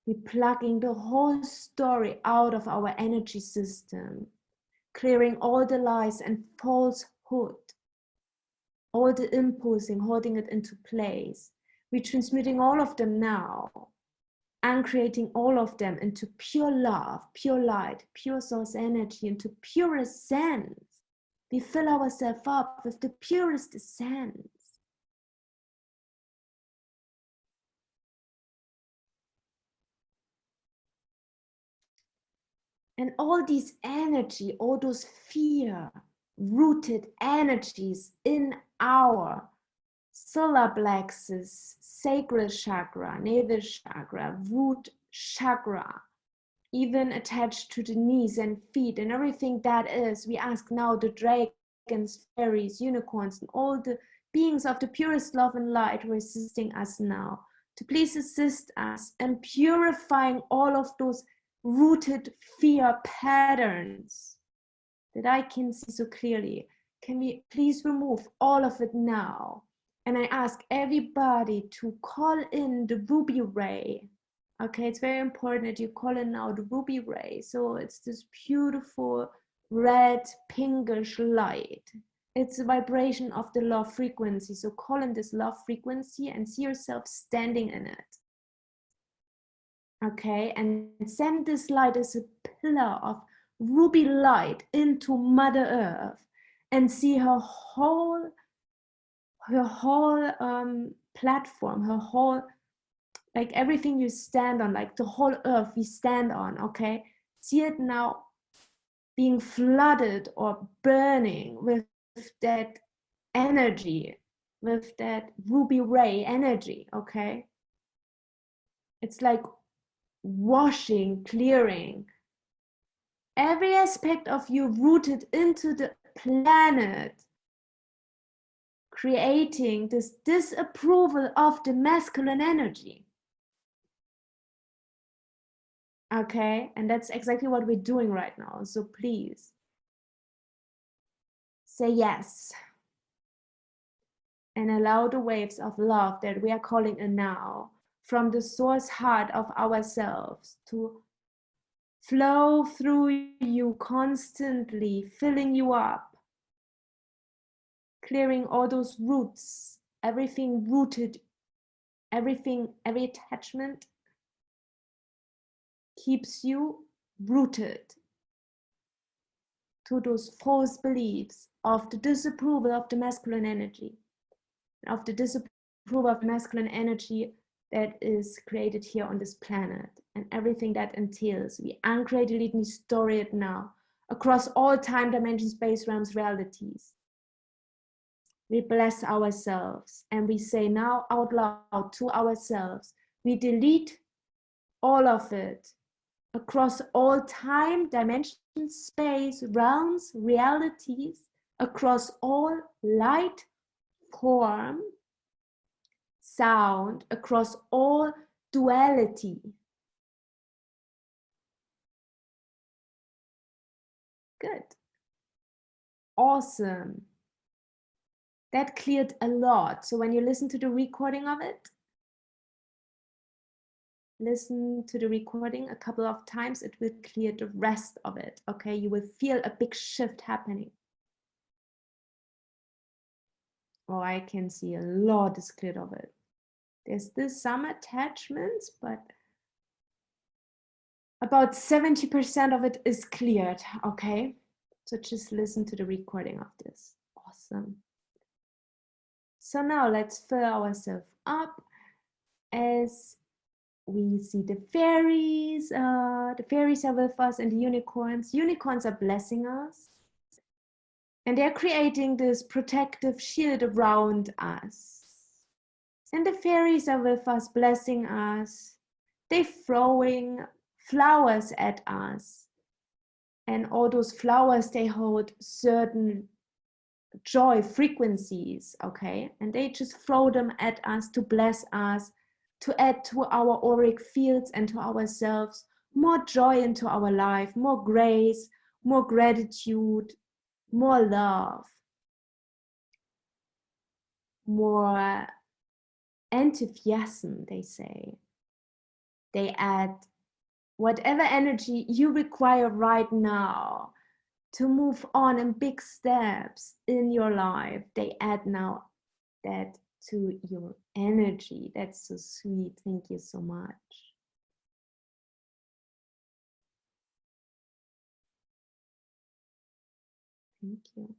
We're plugging the whole story out of our energy system, clearing all the lies and falsehood, all the impulsing, holding it into place. We're transmuting all of them now and creating all of them into pure love, pure light, pure source energy, into purest sense. We fill ourselves up with the purest essence. And all these energy, all those fear-rooted energies in our solar plexus, sacral chakra, navel chakra, root chakra, even attached to the knees and feet and everything that is, we ask now the dragons, fairies, unicorns, and all the beings of the purest love and light who are assisting us now to please assist us in purifying all of those rooted fear patterns that I can see so clearly. Can we please remove all of it now? And I ask everybody to call in the ruby ray. Okay, it's very important that you call in now the ruby ray. So it's this beautiful red pinkish light. It's a vibration of the love frequency. So call in this love frequency and see yourself standing in it. Okay, and send this light as a pillar of ruby light into Mother Earth, and see her whole platform, her whole, like everything you stand on, like the whole earth we stand on. Okay, see it now being flooded or burning with that energy, with that ruby ray energy. Okay, it's like washing, clearing every aspect of you rooted into the planet, creating this disapproval of the masculine energy. Okay, and that's exactly what we're doing right now. So please say yes and allow the waves of love that we are calling in now from the source heart of ourselves to flow through you constantly, filling you up, clearing all those roots, everything rooted, every attachment keeps you rooted to those false beliefs of the disapproval of the masculine energy, of the disapproval of masculine energy that is created here on this planet, and everything that entails. We uncreate, delete, and restore it now across all time, dimensions, space, realms, realities. We bless ourselves and we say now out loud to ourselves, we delete all of it across all time, dimensions, space, realms, realities, across all light, form, sound, across all duality. Good. Awesome. That cleared a lot. So when you listen to the recording of it, listen to the recording a couple of times, it will clear the rest of it. Okay, you will feel a big shift happening. Oh, I can see a lot is cleared of it. There's still some attachments, but about 70% of it is cleared. Okay, so just listen to the recording of this. Awesome. So now let's fill ourselves up as we see the fairies. The fairies are with us, and the unicorns. Unicorns are blessing us. And they're creating this protective shield around us. And the fairies are with us, blessing us. They're throwing flowers at us. And all those flowers, they hold certain joy frequencies, okay? And they just throw them at us to bless us, to add to our auric fields and to ourselves more joy into our life, more grace, more gratitude, more love, more enthusiasm, they say. They add whatever energy you require right now to move on in big steps in your life. They add now that to your energy. That's so sweet. Thank you so much. Thank you.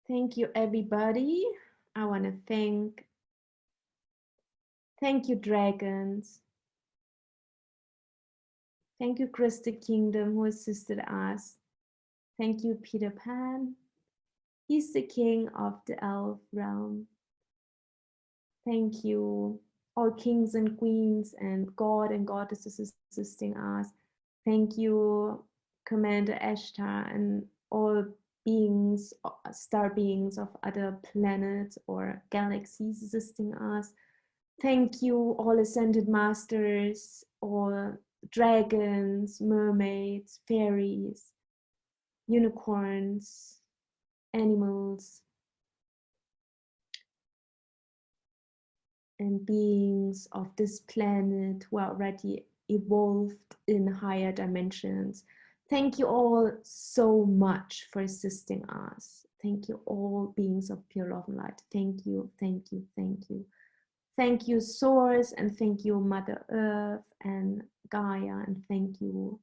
Thank you, everybody. I want to thank you, dragons. Thank you, Crystal Kingdom, who assisted us. Thank you, Peter Pan. He's the king of the elf realm. Thank you, all kings and queens and God and goddesses assisting us. Thank you, Commander Ashtar, and all beings, star beings of other planets or galaxies assisting us. Thank you, all ascended masters, all dragons, mermaids, fairies, unicorns, animals, and beings of this planet who are already evolved in higher dimensions. Thank you all so much for assisting us. Thank you, all beings of pure love and light. Thank you, thank you, thank you Thank you, Source, and thank you, Mother Earth and Gaia, and thank you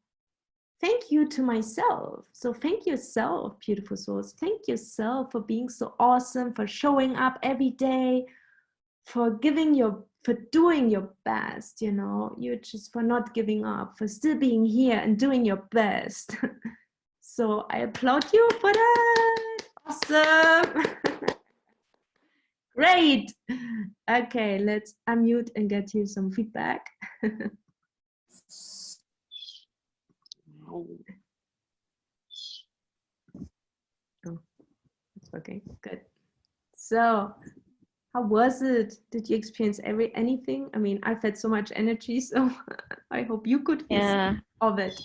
to myself. So thank yourself, beautiful souls. Thank yourself for being so awesome, for showing up every day, for doing your best, you know, you just for not giving up, for still being here and doing your best. So I applaud you for that. Awesome. Great. Okay, let's unmute and get you some feedback. Oh, that's okay, good. So how was it? Did you experience anything? I mean, I've had so much energy, so I hope you could feel some of it.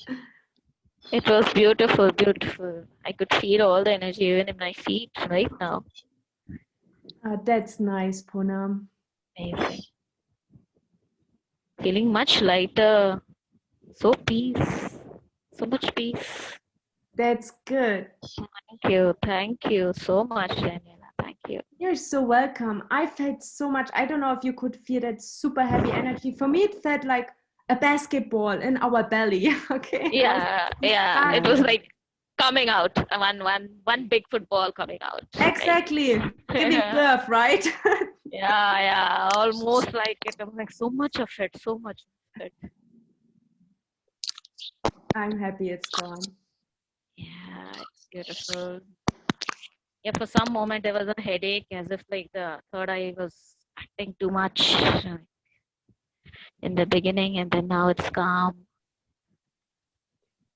It was beautiful, beautiful. I could feel all the energy even in my feet right now. That's nice, Poonam. Amazing. Feeling much lighter. So peace. So much peace. That's good. Thank you so much, Daniela. Thank you. You're so welcome. I felt so much. I don't know if you could feel that super heavy energy. For me, it felt like a basketball in our belly. Okay. Yeah, yeah. It was like coming out. One big football coming out. Exactly. Right? Giving birth, right? Yeah. Almost like it was like so much of it. So much of it. I'm happy it's gone. Yeah, it's beautiful. Yeah, for some moment there was a headache, as if like the third eye was acting too much in the beginning, and then now it's calm.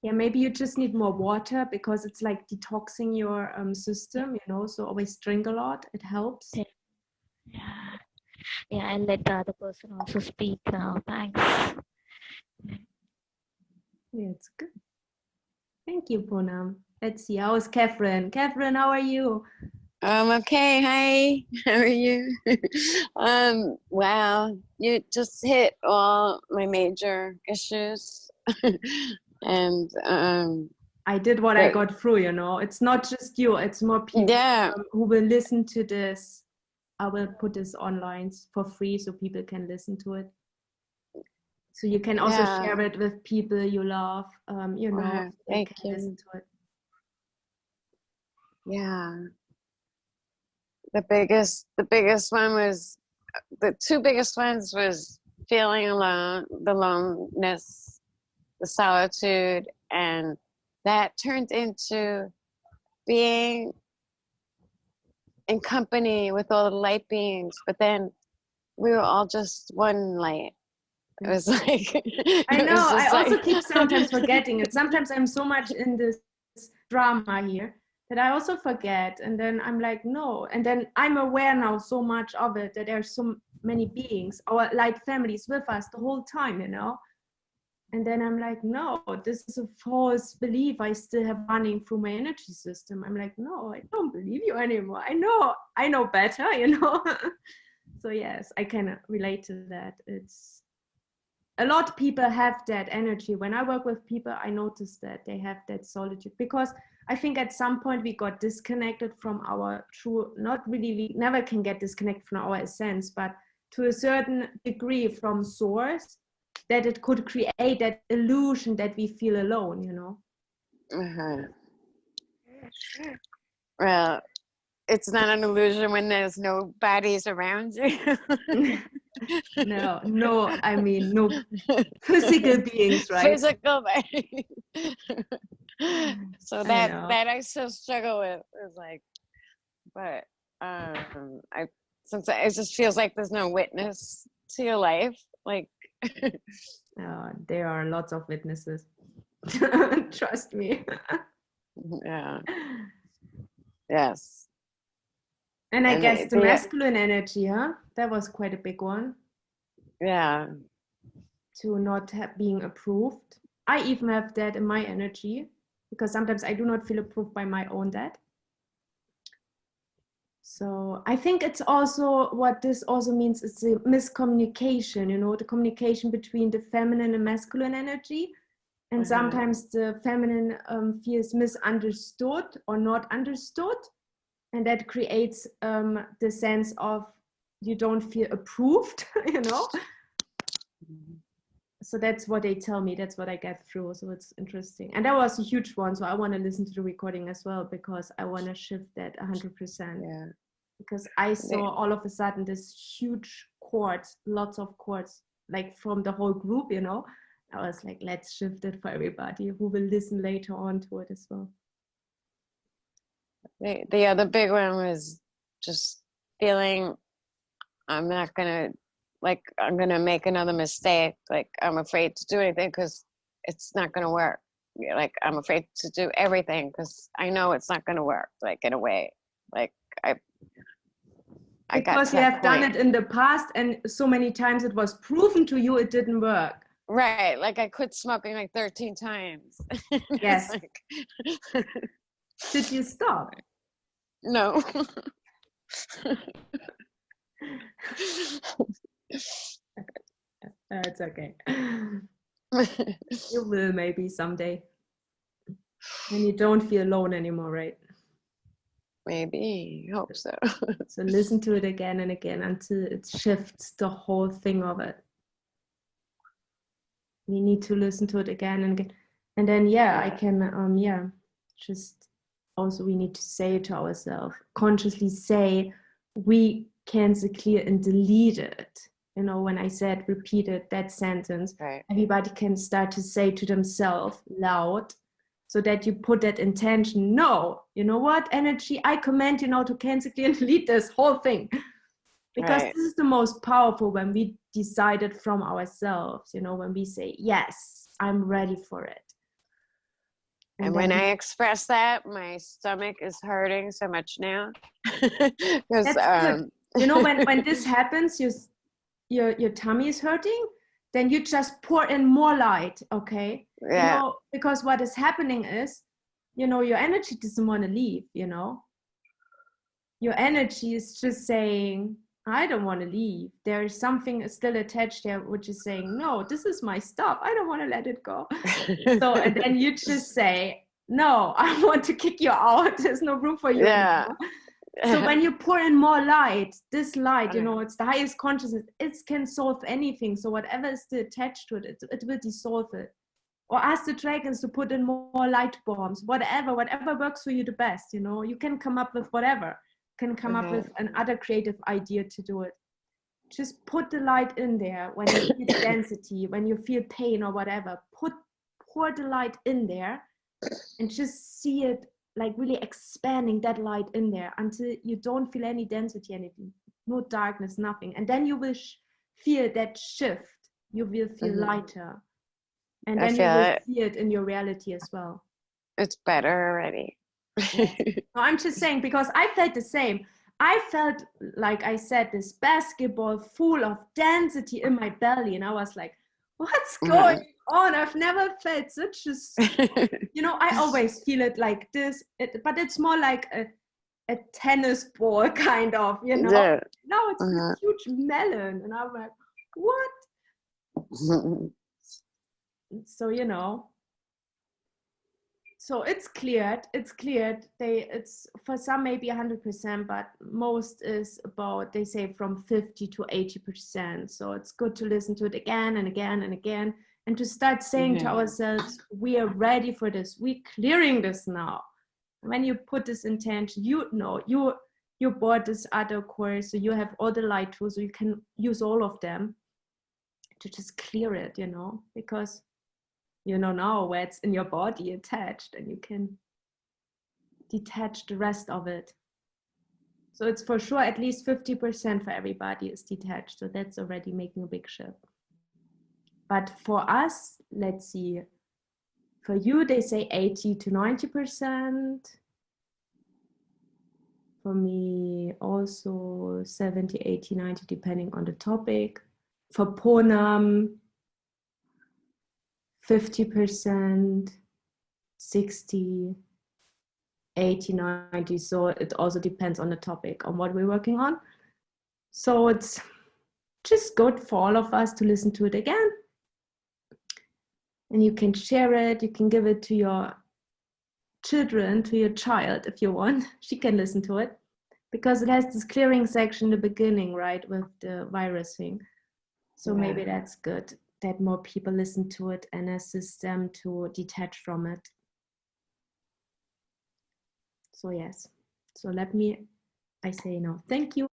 Yeah, maybe you just need more water because it's like detoxing your system, you know, so always drink a lot. It helps. Yeah, yeah, I'll let the other person also speak now. Thanks. Yeah, it's good. Thank you, Poonam. Let's see, how's Catherine? Catherine, how are you? Okay. Hi. How are you? Wow. You just hit all my major issues. And I did what I got through, you know. It's not just you, it's more people who will listen to this. I will put this online for free so people can listen to it. So you can also share it with people you love, you know, so they can listen to it. Yeah. The biggest one was, the two biggest ones was feeling alone, the aloneness, the solitude, and that turned into being in company with all the light beings, but then we were all just one light. It was like I know. I also keep sometimes forgetting it. Sometimes I'm so much in this drama here that I also forget, and then I'm like, no. And then I'm aware now so much of it that there's so many beings, our light families with us the whole time, you know. And then I'm like, no, this is a false belief I still have running through my energy system. I'm like, no, I don't believe you anymore. I know better, you know. So yes, I can relate to that. It's a lot of people have that energy. When I work with people, I notice that they have that solitude, because I think at some point we got disconnected from our true, not really, we never can get disconnected from our essence, but to a certain degree from source, that it could create that illusion that we feel alone, you know. Well, it's not an illusion when there's no bodies around you. No, I mean, no physical beings, right? Physical bodies. So that I still struggle with. Is like, but since it just feels like there's no witness to your life, like. There are lots of witnesses. Trust me. Yeah. Yes. And I guess the masculine energy, huh? That was quite a big one. Yeah. To not being approved. I even have that in my energy, because sometimes I do not feel approved by my own dad. So I think it's also, what this also means is the miscommunication, you know, the communication between the feminine and masculine energy. And sometimes the feminine feels misunderstood or not understood. And that creates the sense of you don't feel approved, you know. So that's what they tell me, that's what I get through. So it's interesting, and that was a huge one, so I want to listen to the recording as well, because I want to shift that 100%. Yeah. Because I saw all of a sudden this huge chords, lots of chords, like from the whole group, you know. I was like, let's shift it for everybody who will listen later on to it as well. The other big one was just feeling I'm gonna make another mistake. Like, I'm afraid to do anything because it's not gonna work. Like, I'm afraid to do everything because I know it's not gonna work. Like, in a way, like I got because you have done it in the past, and so many times it was proven to you it didn't work. Right, like I quit smoking like 13 times. Yes. Like... Did you stop? No. It's okay. You will maybe someday. And you don't feel alone anymore, right? Maybe, hope so. So listen to it again and again until it shifts the whole thing of it. We need to listen to it again and again. And then, yeah, I can, just also we need to say it to ourselves, consciously say, we cancel, clear, and delete it. You know, when I said repeated that sentence, right. Everybody can start to say to themselves loud, so that you put that intention. No, you know what, energy, I command you now to cancel, clear, and delete this whole thing. Because right. This is the most powerful, when we decide it from ourselves, you know, when we say, yes, I'm ready for it. And when I express that, my stomach is hurting so much now. That's good. You know, when this happens, your tummy is hurting, then you just pour in more light, okay? Yeah. You know, because what is happening is, you know, your energy doesn't want to leave, you know? Your energy is just saying, I don't want to leave. There is something still attached there, which is saying, no, this is my stuff. I don't want to let it go. So, and then you just say, no, I want to kick you out. There's no room for you anymore. So when you pour in more light, this light, you know, it's the highest consciousness. It can solve anything. So whatever is still attached to it, it will dissolve it. Or ask the dragons to put in more light bombs, whatever works for you the best, you know. You can come up with whatever. Can come up with another creative idea to do it. Just put the light in there when you feel density, when you feel pain or whatever. Pour the light in there and just see it like really expanding that light in there until you don't feel any density, anything, no darkness, nothing. And then you will feel that shift. You will feel lighter. And then you will see it in your reality as well. It's better already. No, I'm just saying, because I felt the same. I felt, like I said, this basketball full of density in my belly. And I was like, what's going on? I've never felt such a, you know, I always feel it like this, but it's more like a tennis ball kind of, you know. Yeah. Now it's a huge melon. And I'm like, what? So, you know. So it's cleared. It's for some maybe 100%, but most is about, they say, from 50 to 80%. So it's good to listen to it again and again and again, and to start saying to ourselves, we are ready for this. We're clearing this now. When you put this intention, you know, you bought this other course, so you have all the light tools, so you can use all of them to just clear it, you know, because you know now where it's in your body attached, and you can detach the rest of it. So it's for sure at least 50% for everybody is detached. So that's already making a big shift. But for us, let's see, for you, they say 80 to 90%. For me, also 70, 80, 90, depending on the topic. For Ponam, 50%, 60, 80, 90. So it also depends on the topic, on what we're working on. So it's just good for all of us to listen to it again. And you can share it, you can give it to your children, to your child if you want. She can listen to it. because it has this clearing section in the beginning, right, with the virus thing. So maybe that's good that more people listen to it and assist them to detach from it. So yes, so I say now, thank you.